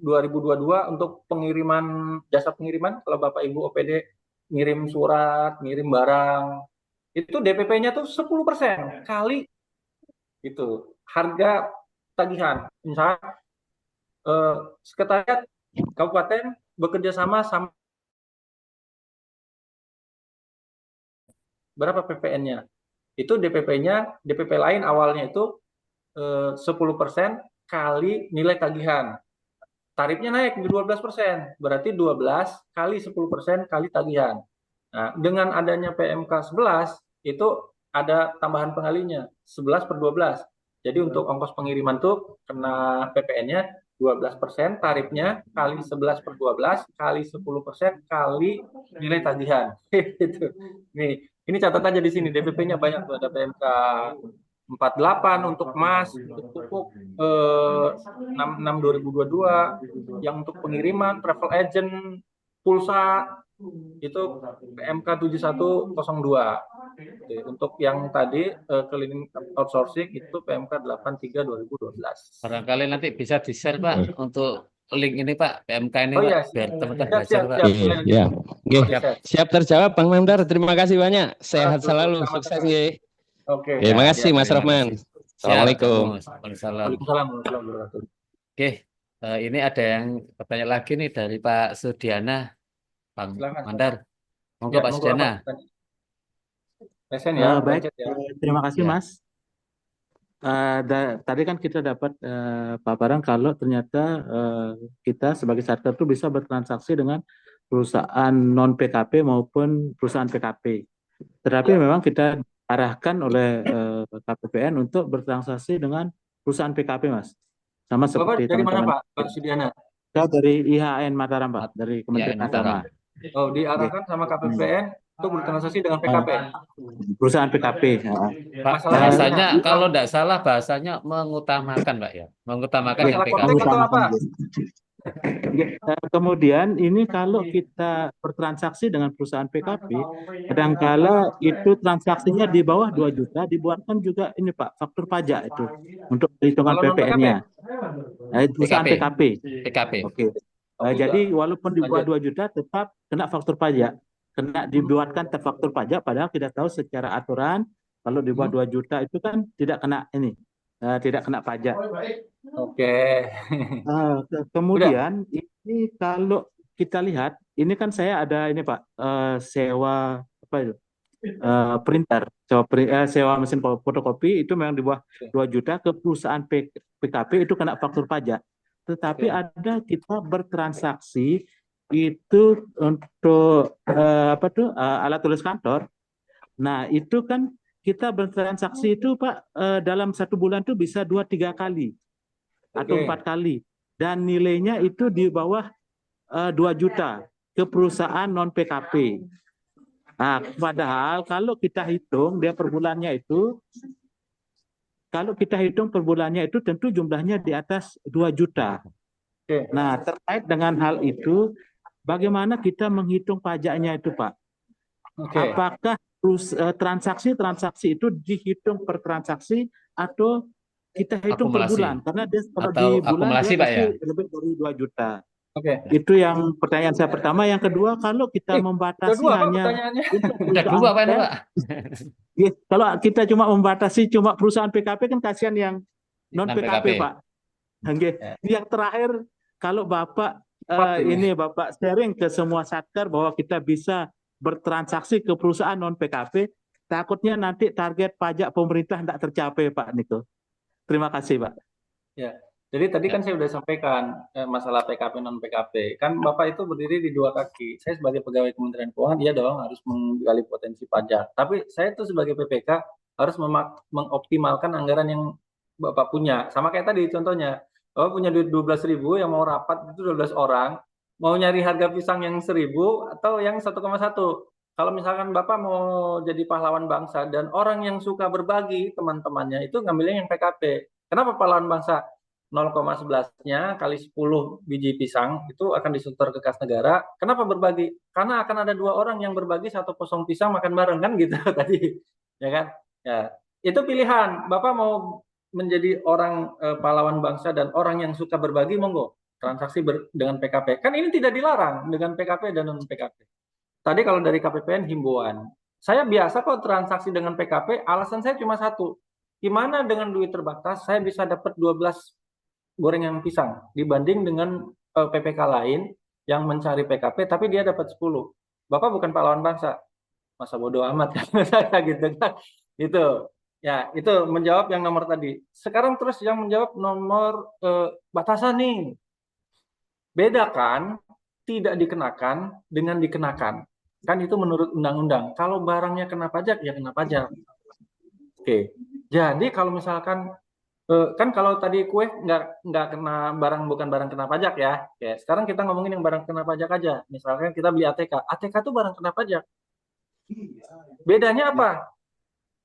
2022 untuk pengiriman jasa pengiriman kalau Bapak Ibu OPD ngirim surat, ngirim barang. Itu DPP-nya tuh 10% kali itu harga tagihan. Misalnya sekretariat kabupaten bekerja sama berapa PPN-nya? Itu DPP-nya, DPP lain awalnya itu 10% kali nilai tagihan. Tarifnya naik di 12%, berarti 12 kali 10% kali tagihan. Nah, dengan adanya PMK 11 itu ada tambahan pengalinya 11 per 12. Jadi untuk ongkos pengiriman tuh kena PPN-nya 12% tarifnya kali 11 per 12 kali 10% kali nilai tagihan. Itu. Nih, ini catat aja di sini DPP-nya banyak tuh, ada PMK 48 untuk emas, untuk pupuk 66 2022, yang untuk pengiriman, travel agent, pulsa itu PMK 7102. Untuk yang tadi cleaning outsourcing itu PMK 83 2012. Barangkali nanti bisa di-share Pak untuk link ini Pak, PMK ini Oh Pak, iya, biar teman-teman siap, belajar siap, Pak. siap. Iya, ya. Oke. Siap. Siap terjawab Bang Mandar. Terima kasih banyak. Sehat selalu, Sama-sama. sukses nggih. Oke. Oke, makasih Ya, Mas terima Rahman. kasih. Siap, Assalamualaikum. Waalaikumsalam. Waalaikumsalam warahmatullahi wabarakatuh. Oke, ini ada yang bertanya lagi nih dari Pak Sudiana, Bang Silakan. Mandar. Monggo Ya, Pak monggo Sudiana. apa? Resen ya, Baik, Bang Cet ya. terima kasih Ya. Mas. Tadi kan kita dapat paparan kalau ternyata kita sebagai charter itu bisa bertransaksi dengan perusahaan non PKP maupun perusahaan PKP. Tetapi Ya. memang kita arahkan oleh KPPN untuk bertransaksi dengan perusahaan PKP, Mas. Sama Bapak seperti dari mana teman-teman. Pak? Pak Sudiana. Kita dari IHN Mataram, Pak, dari Kementerian Mataram. Agama. Oh, diarahkan sama KPPN untuk bertransaksi dengan PKP. Perusahaan PKP. Masalahnya Bahasanya gimana? kalau tidak salah bahasanya mengutamakan Pak ya, mengutamakan yang Masalah PKP. konteks atau apa? Kemudian ini kalau kita bertransaksi dengan perusahaan PKP, kadangkala itu transaksinya di bawah 2 juta dibuatkan juga ini Pak, faktur pajak itu untuk perhitungan Kalau non PPN-nya. Perusahaan PKP. PKP. Oke. Jadi walaupun di bawah 2 juta tetap kena faktur pajak. Kena dibuatkan faktur pajak padahal kita tahu secara aturan kalau di bawah 2 juta itu kan tidak kena ini. Tidak kena pajak. Oke. Kemudian ini kalau kita lihat, ini kan saya ada ini Pak, sewa apa itu? Printer, sewa mesin fotokopi itu memang di bawah 2 juta ke perusahaan PKP itu kena faktur pajak. Tetapi ada kita bertransaksi itu untuk alat tulis kantor. Nah, itu kan kita bertransaksi itu Pak dalam 1 bulan itu bisa 2-3 kali atau 4 kali dan nilainya itu di bawah 2 juta ke perusahaan non PKP. Nah, padahal kalau kita hitung dia per bulannya itu tentu jumlahnya di atas 2 juta. Nah, terkait dengan hal itu bagaimana kita menghitung pajaknya itu Pak? Apakah transaksi itu dihitung per transaksi atau kita hitung per Akumulasi. bulan? Karena dia kalau Atau di bulan akumulasi, dia Pak, pasti ya? lebih dari 2 juta. Oke. Itu yang pertanyaan saya pertama. Yang kedua, kalau kita membatasi Kedua apa hanya pertanyaannya? Udah dua Pak ini Pak. Ya, kalau kita cuma membatasi cuma perusahaan PKP kan kasihan yang non PKP Pak. Oke. Yang terakhir, kalau Bapak Bapak sharing ke semua satker bahwa kita bisa bertransaksi ke perusahaan non PKP, takutnya nanti target pajak pemerintah tidak tercapai Pak Niko. Terima kasih Pak. Ya, jadi tadi kan saya sudah sampaikan masalah PKP non PKP. Kan Bapak itu berdiri di 2 kaki. Saya sebagai pegawai Kementerian Keuangan, iya dong harus menggali potensi pajak. Tapi saya itu sebagai PPK harus mengoptimalkan anggaran yang Bapak punya. Sama kayak tadi contohnya, Bapak punya duit 12.000 yang mau rapat itu 12 orang, mau nyari harga pisang yang 1.000 atau yang 1,1. Kalau misalkan Bapak mau jadi pahlawan bangsa dan orang yang suka berbagi teman-temannya itu ngambilnya yang PKP. Kenapa pahlawan bangsa? 0,11-nya kali 10 biji pisang itu akan disetor ke kas negara. Kenapa berbagi? Karena akan ada 2 orang yang berbagi 1 potong pisang makan bareng kan gitu tadi. Ya kan? Ya, itu pilihan. Bapak mau menjadi orang pahlawan bangsa dan orang yang suka berbagi, monggo. Transaksi dengan PKP. Kan ini tidak dilarang dengan PKP dan non PKP. Tadi kalau dari KPPN himbauan. Saya biasa kok transaksi dengan PKP, alasan saya cuma satu. Gimana dengan duit terbatas saya bisa dapat 12 gorengan pisang dibanding dengan PPK lain yang mencari PKP tapi dia dapat 10. Bapak bukan pahlawan bangsa. Masa bodoh amat kan saya gitu kan. Itu. Ya, itu menjawab yang nomor tadi. Sekarang terus yang menjawab nomor batasan nih. Bedakan tidak dikenakan dengan dikenakan. Kan itu menurut undang-undang. Kalau barangnya kena pajak, ya kena pajak. Oke. Jadi kalau misalkan kan kalau tadi kue nggak kena barang, bukan barang kena pajak ya. Oke, sekarang kita ngomongin yang barang kena pajak aja. Misalkan kita beli ATK. ATK itu barang kena pajak. Bedanya apa?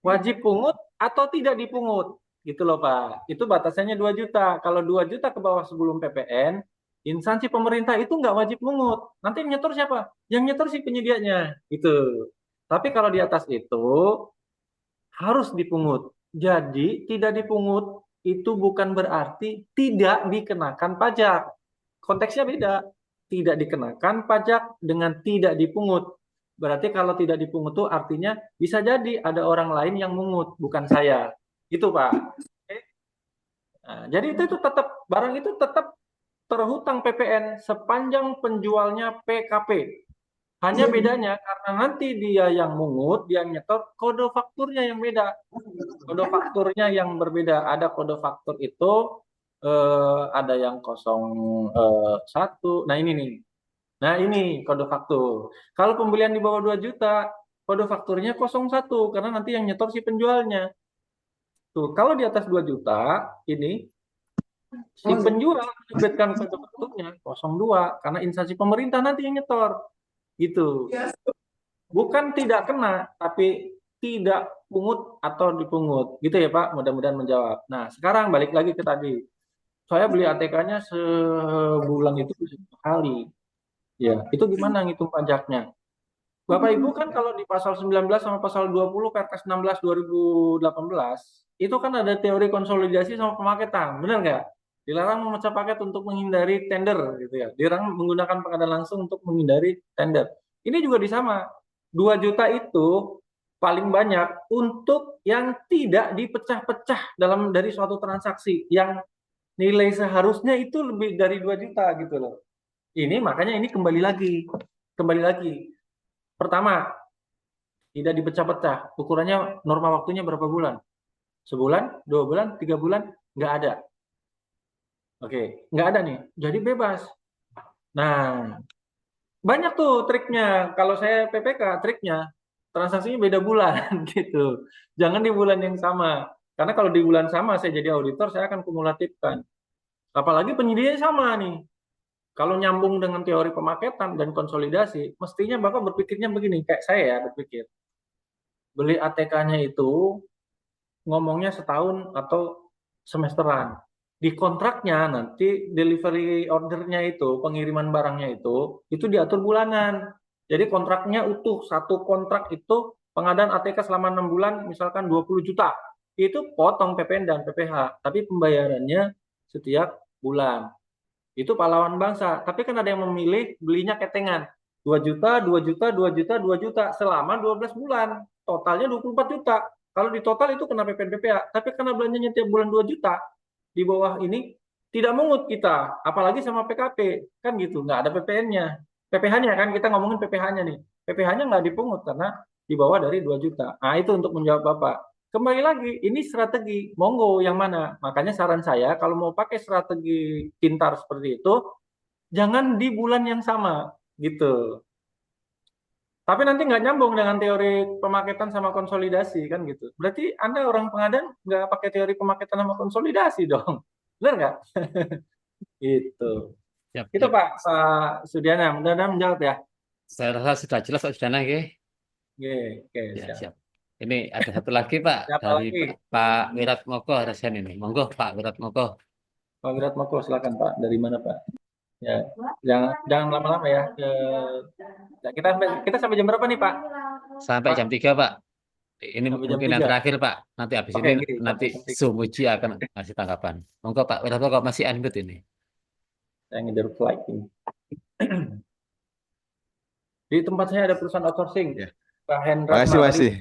Wajib pungut atau tidak dipungut. Gitu loh Pak. Itu batasannya 2 juta. Kalau 2 juta ke bawah sebelum PPN, instansi pemerintah itu nggak wajib pungut. Nanti yang nyetor siapa? Yang nyetor si penyedianya. Gitu. Tapi kalau di atas itu harus dipungut. Jadi tidak dipungut itu bukan berarti tidak dikenakan pajak. Konteksnya beda. Tidak dikenakan pajak dengan tidak dipungut. Berarti kalau tidak dipungut itu artinya bisa jadi ada orang lain yang mungut, bukan saya. Itu Pak. Oke. Nah, jadi itu tetap barang itu tetap terhutang PPN sepanjang penjualnya PKP. Hanya bedanya karena nanti dia yang mungut, dia nyetor, kode fakturnya yang beda. Kode fakturnya yang berbeda. Ada kode faktur itu ada yang 01. Nah ini nih. Nah ini kode faktur. Kalau pembelian di bawah 2 juta, kode fakturnya 01 karena nanti yang nyetor si penjualnya. Tuh, kalau di atas 2 juta ini si penjual menyebutkan kode fakturnya 02 karena instansi pemerintah nanti yang nyetor. Gitu. Bukan tidak kena, tapi tidak pungut atau dipungut. Gitu ya Pak, mudah-mudahan menjawab. Nah, sekarang balik lagi ke tadi. Saya beli ATK-nya sebulan itu bisa sekali. Ya, itu gimana ngitung pajaknya? Bapak Ibu kan kalau di pasal 19 sama pasal 20 Perpres 16 2018, itu kan ada teori konsolidasi sama pemaketan, benar nggak? Dilarang memecah paket untuk menghindari tender gitu ya. Dilarang menggunakan pengadaan langsung untuk menghindari tender. Ini juga sama. 2 juta itu paling banyak untuk yang tidak dipecah-pecah dari suatu transaksi yang nilai seharusnya itu lebih dari 2 juta gitu loh. Ini makanya ini kembali lagi. Pertama, tidak dipecah-pecah. Ukurannya norma waktunya berapa bulan? Sebulan, 2 bulan, 3 bulan? Nggak ada. Oke, nggak ada nih. Jadi bebas. Nah, banyak tuh triknya. Kalau saya PPK, triknya transaksinya beda bulan gitu. Jangan di bulan yang sama. Karena kalau di bulan sama saya jadi auditor, saya akan kumulatifkan. Apalagi penyediaannya sama nih. Kalau nyambung dengan teori pemaketan dan konsolidasi, mestinya Bapak berpikirnya begini, kayak saya ya berpikir. Beli ATK-nya itu ngomongnya setahun atau semesteran. Di kontraknya nanti delivery ordernya itu, pengiriman barangnya itu diatur bulanan. Jadi kontraknya utuh, satu kontrak itu pengadaan ATK selama 6 bulan misalkan 20 juta. Itu potong PPN dan PPH, tapi pembayarannya setiap bulan. Itu pahlawan bangsa. Tapi kan ada yang memilih belinya ketengan. 2 juta, 2 juta, 2 juta, 2 juta selama 12 bulan. Totalnya 24 juta. Kalau di total itu kena PPN PPH. Tapi karena belanjanya tiap bulan 2 juta, di bawah ini tidak mungut kita. Apalagi sama PKP. Kan gitu, nggak ada PPN-nya. PPH-nya kan, kita ngomongin PPH-nya nih. PPH-nya nggak dipungut karena di bawah dari 2 juta. Nah itu untuk menjawab Bapak. Kembali lagi, ini strategi, monggo yang mana? Makanya saran saya, kalau mau pakai strategi pintar seperti itu, jangan di bulan yang sama, gitu. Tapi nanti nggak nyambung dengan teori pemaketan sama konsolidasi kan gitu. Berarti Anda orang pengadaan nggak pakai teori pemaketan sama konsolidasi dong. Benar nggak? Itu. Siap, Itu siap. Pak Sudiana, mudah-mudahan menjawab ya. Saya rasa sudah jelas Pak Sudana, oke. Oke, oke, Ya, siap. siap. Ini ada satu lagi Pak Siapa dari lagi? Pak Wiratmoko Resen ini. Monggo Pak Wiratmoko. Pak Wiratmoko, silakan Pak. Dari mana Pak? Ya, jangan lama-lama ya. Ya, kita sampai jam berapa nih Pak? Sampai Pak, jam 3 Pak. Ini sampai jam mungkin yang 3. terakhir Pak. Nanti habis Oke, ini gini, nanti sampai jam 3. Sumuji akan ngasih tanggapan. Monggo Pak Wiratmoko masih unmute ini. Saya ngejar flight ini. Di tempat saya ada perusahaan outsourcing. Ya. Pak Hendra Makasih, Kemar. makasih.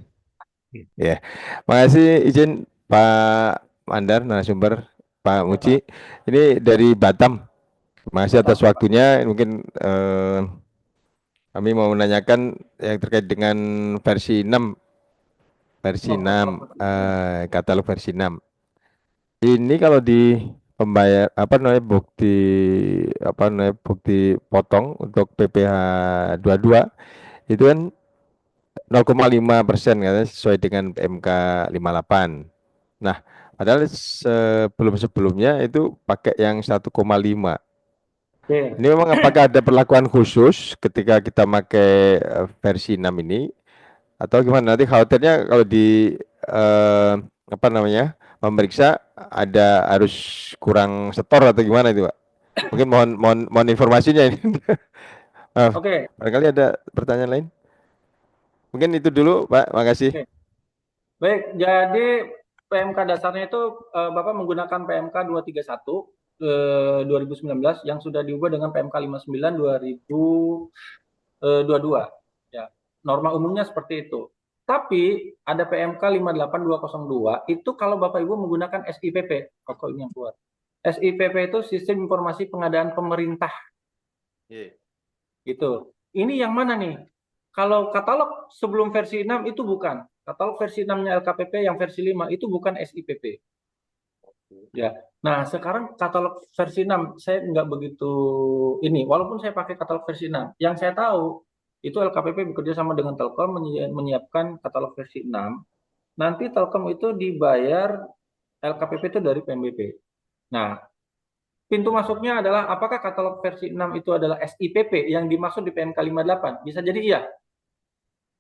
Ya, makasih izin Pak Mandar, narasumber, Pak Muci. Ini dari Batam. Makasih atas Batam. waktunya. Mungkin kami mau menanyakan yang terkait dengan versi 6, katalog versi 6. Ini kalau di pembayar bukti potong untuk PPh 22 itu kan 0,5% katanya sesuai dengan PMK 58. Nah, padahal sebelumnya itu pakai yang 1,5. Oke. Ini memang apakah ada perlakuan khusus ketika kita pakai versi 6 ini atau gimana? Nanti khawatirnya kalau di memeriksa ada harus kurang setor atau gimana itu, Pak? Mungkin mohon informasinya ini. Oke. Barangkali ada pertanyaan lain? Mungkin itu dulu, Pak. Makasih. Oke. Baik, jadi PMK dasarnya itu Bapak menggunakan PMK 231 2019 yang sudah diubah dengan PMK 59 2022. Ya, norma umumnya seperti itu. Tapi ada PMK 58202 itu kalau Bapak Ibu menggunakan SIPP, kok ini yang keluar. SIPP itu Sistem Informasi Pengadaan Pemerintah. Gitu. Ini yang mana nih? Kalau katalog sebelum versi 6 itu bukan. Katalog versi 6-nya LKPP yang versi 5 itu bukan SIPP. Ya. Nah, sekarang katalog versi 6 saya nggak begitu ini. Walaupun saya pakai katalog versi 6. Yang saya tahu itu LKPP bekerja sama dengan Telkom menyiapkan katalog versi 6. Nanti Telkom itu dibayar LKPP itu dari PMBP. Nah, pintu masuknya adalah apakah katalog versi 6 itu adalah SIPP yang dimaksud di PMK 58? Bisa jadi iya.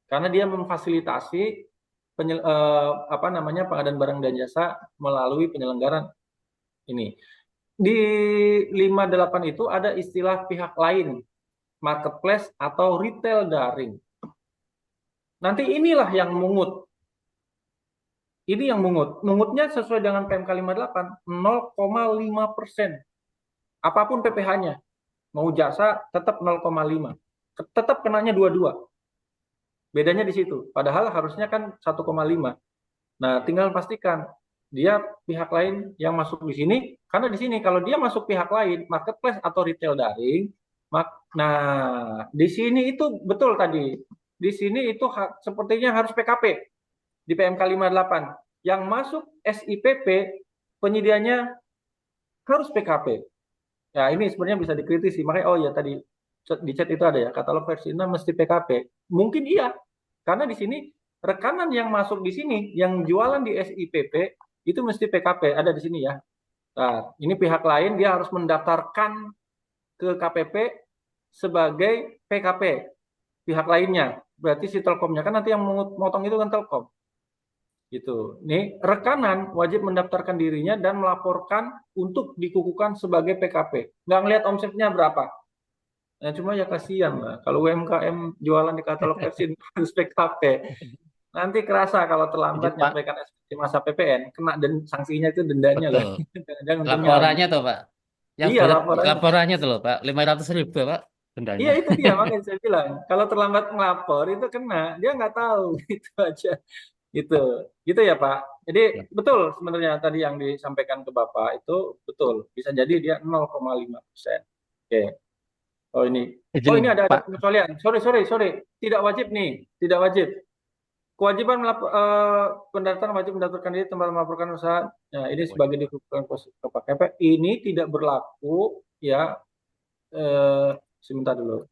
Karena dia memfasilitasi pengadaan barang dan jasa melalui penyelenggaraan ini. Di 58 itu ada istilah pihak lain, marketplace atau retail daring. Nanti inilah yang mungut. Ini yang mungut. Mungutnya sesuai dengan PMK 58, 0,5%. Apapun PPh-nya. Mau jasa tetap 0,5. Tetap kenanya 22. Bedanya di situ. Padahal harusnya kan 1,5. Nah, tinggal pastikan dia pihak lain yang masuk di sini. Karena di sini kalau dia masuk pihak lain, marketplace atau retail daring, nah di sini itu betul tadi. Di sini itu sepertinya harus PKP di PMK 58. Yang masuk SIPP penyediaannya harus PKP. Ya, ini sebenarnya bisa dikritisi. Makanya oh ya tadi di chat itu ada ya, katalog versi 6 mesti PKP. Mungkin iya. Karena di sini rekanan yang masuk di sini yang jualan di SIPP itu mesti PKP, ada di sini ya. Nah, ini pihak lain dia harus mendaftarkan ke KPP sebagai PKP pihak lainnya. Berarti si Telkomnya kan nanti yang motong itu kan Telkom. Gitu. Nih, rekanan wajib mendaftarkan dirinya dan melaporkan untuk dikukuhkan sebagai PKP. Nggak ngelihat omsetnya berapa. Nah, cuma ya kasihan lah. Kalau UMKM jualan di katalog versi harus PKP. Nanti kerasa kalau terlambat menyampaikan SPT masa PPN, kena sanksinya itu dendanya loh. Laporannya tuh Pak. Yang iya, laporannya tuh loh Pak, 500.000 Pak dendanya. Iya itu dia, makanya saya bilang. Kalau terlambat ngelapor itu kena, dia nggak tahu. Itu aja. Gitu ya Pak. Jadi betul sebenarnya tadi yang disampaikan ke Bapak itu betul. Bisa jadi dia 0,5%. Oke. Oh ini ada pengecualian. Sorry. Tidak wajib nih, tidak wajib. Kewajiban pendaftaran wajib mendaftarkan diri tempat melaporkan usaha. Nah, ini sebagai dikukuhkan ke PKP. Ini tidak berlaku ya. Sebentar dulu.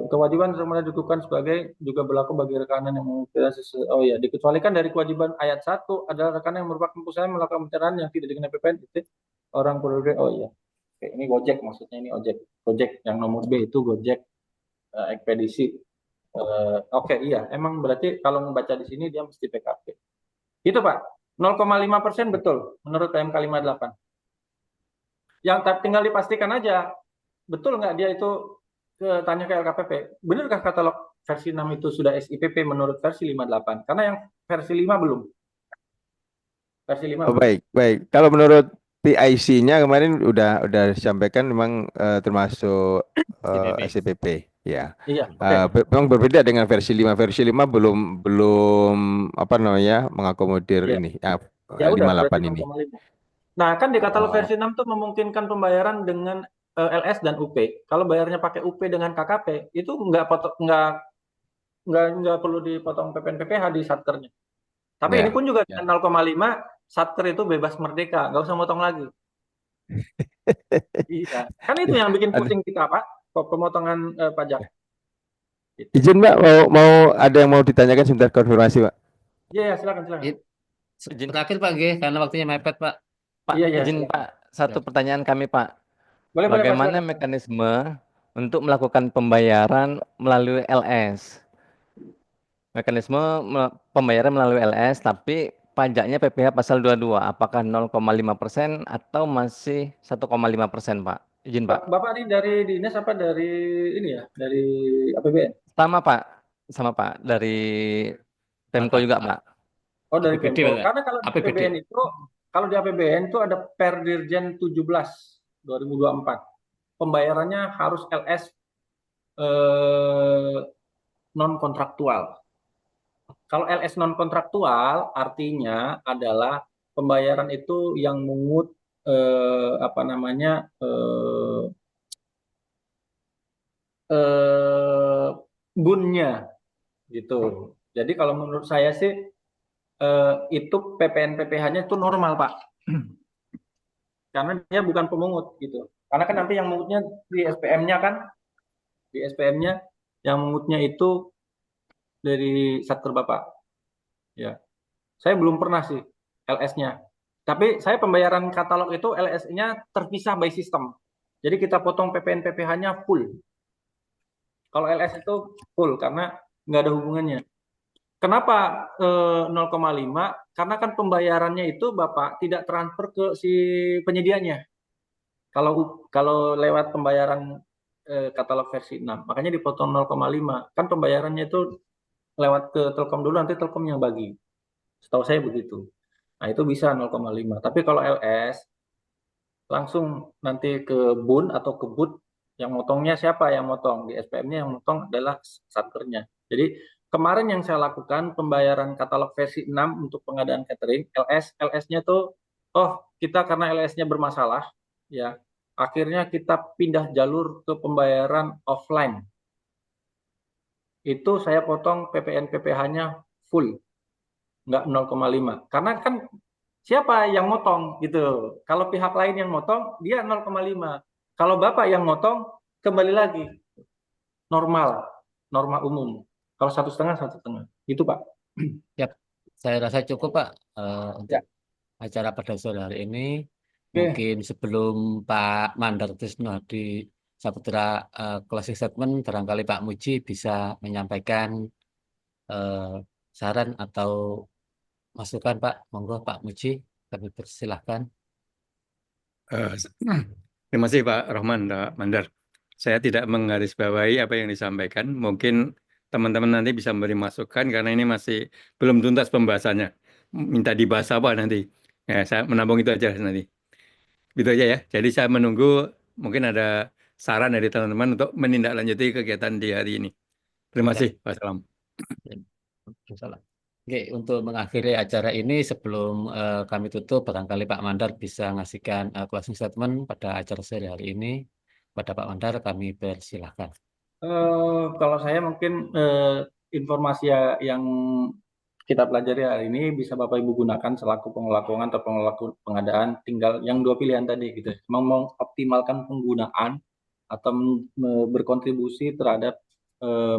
Kewajiban termohon dikukuhkan sebagai juga berlaku bagi rekanan yang mengukir oh ya, dikecualikan dari kewajiban ayat 1 adalah rekanan yang merupakan perusahaan melakukan pencarian yang tidak dikenai PPN itu orang produksi. Oh iya. Oke, ini Gojek maksudnya, ini Gojek yang nomor B itu Gojek ekspedisi. Oke, iya, emang berarti kalau membaca di sini dia mesti PKP. Itu Pak, 0,5% betul menurut PMK 58. Yang tinggal dipastikan aja, betul nggak dia itu tanya ke LKPP, benarkah katalog versi 6 itu sudah SIPP menurut versi 58? Karena yang versi 5 belum. Versi 5 Oh, belum. baik. Kalau menurut PIC-nya kemarin udah disampaikan memang termasuk SIPP, ya. Iya, oke. Memang berbeda dengan versi 5. Versi 5 belum apa namanya mengakomodir Iya. ini Ya udah, 58 berarti ini. 0,5. Nah, kan di katalog Oh. versi 6 tuh memungkinkan pembayaran dengan LS dan UP. Kalau bayarnya pakai UP dengan KKP, itu nggak perlu dipotong PPN PPh di satkernya. Tapi Ya, ini pun juga ya. dengan 0,5 satker itu bebas merdeka, nggak usah motong lagi. Iya, kan itu yang bikin pusing kita Pak, pemotongan pajak. Izin Mbak, mau ada yang mau ditanyakan sebentar konfirmasi Pak. Iya, silakan. Izin terakhir Pak G, karena waktunya mepet Pak. Pak, Iya, izin silakan. Pak, satu pertanyaan kami Pak. Boleh, Pak, Bagaimana silakan. mekanisme untuk melakukan pembayaran melalui LS? Mekanisme pembayaran melalui LS, tapi pajaknya PPh pasal 22. Apakah 0,5% atau masih 1,5% Pak? Izin Pak. Bapak ini dari dinas apa dari ini ya, dari APBN? Sama Pak, dari Pemko juga Pak. Oh, dari APBD, Pemko. Pak. Karena kalau di APBD. APBN itu, kalau di APBN itu ada Perdirjen 17 2024. Pembayarannya harus LS non kontraktual. Kalau LS non kontraktual artinya adalah pembayaran itu yang mungut bunnya gitu. Jadi kalau menurut saya sih itu PPN PPh-nya itu normal Pak, karena dia bukan pemungut gitu. Karena kan nanti yang mungutnya di SPM-nya kan, di SPM-nya yang mungutnya itu dari Satker Bapak. Ya, saya belum pernah sih LS-nya. Tapi saya pembayaran katalog itu LS-nya terpisah by system. Jadi kita potong PPN PPh-nya full. Kalau LS itu full karena nggak ada hubungannya. Kenapa 0,5? Karena kan pembayarannya itu Bapak tidak transfer ke si penyedianya. Kalau lewat pembayaran katalog versi 6, makanya dipotong 0,5. Kan pembayarannya itu lewat ke Telkom dulu, nanti Telkom yang bagi. Setahu saya begitu. Nah, itu bisa 0,5. Tapi kalau LS langsung nanti ke BUN atau ke BUT, yang motongnya siapa yang motong? Di SPM-nya yang motong adalah satkernya. Jadi kemarin yang saya lakukan pembayaran katalog versi 6 untuk pengadaan catering, LS-nya tuh kita karena LS-nya bermasalah ya, akhirnya kita pindah jalur ke pembayaran offline. Itu saya potong PPN PPh-nya full. Nggak 0,5. Karena kan siapa yang motong gitu. Kalau pihak lain yang motong, dia 0,5. Kalau Bapak yang motong, kembali lagi normal umum. Kalau 1,5, 1,5. Itu Pak. Yap, saya rasa cukup Pak untuk Ya. acara pada sore hari ini. Oke. Mungkin sebelum Pak Mandar Trisno di Saputra closing statement, barangkali Pak Muji bisa menyampaikan saran atau masukan Pak. Monggo Pak Muji, kami persilahkan. Terima kasih Pak Rohman, Pak Mandar. Saya tidak menggarisbawahi apa yang disampaikan. Mungkin teman-teman nanti bisa memberi masukan karena ini masih belum tuntas pembahasannya. Minta dibahas apa nanti? Ya, saya menambung itu aja nanti. Gitu aja ya. Jadi saya menunggu mungkin ada saran dari teman-teman untuk menindaklanjuti kegiatan di hari ini. Terima kasih. Wassalam. Oke, untuk mengakhiri acara ini sebelum kami tutup, barangkali Pak Mandar bisa ngasihkan closing statement pada acara sore hari ini. Pada Pak Mandar kami persilahkan. Kalau saya mungkin informasi yang kita pelajari hari ini bisa Bapak Ibu gunakan selaku pengelola keuangan atau pengelola pengadaan, tinggal yang 2 pilihan tadi gitu. Mengoptimalkan penggunaan atau berkontribusi terhadap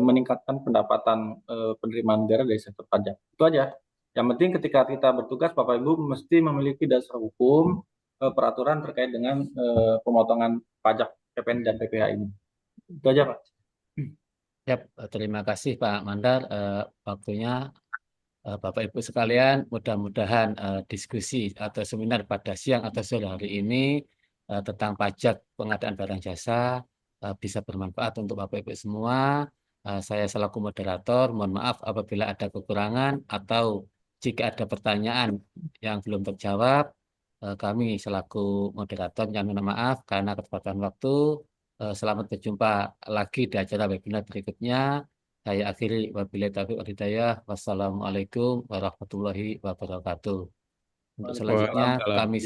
meningkatkan pendapatan penerimaan negara dari sektor pajak. Itu aja. Yang penting ketika kita bertugas, Bapak Ibu mesti memiliki dasar hukum, peraturan terkait dengan pemotongan pajak PPN dan PPh ini. Itu aja, Pak. Yap, terima kasih Pak Mandar. Waktunya Bapak Ibu sekalian, mudah-mudahan diskusi atau seminar pada siang atau sore hari ini tentang pajak pengadaan barang jasa bisa bermanfaat untuk Bapak Ibu semua. Saya selaku moderator, mohon maaf apabila ada kekurangan atau jika ada pertanyaan yang belum terjawab, kami selaku moderator minta maaf karena keterbatasan waktu. Selamat berjumpa lagi di acara webinar berikutnya. Saya akhiri wabillahi taufiq wal hidayah. Wassalamualaikum warahmatullahi wabarakatuh. Untuk selanjutnya Waalaikumsalam. kami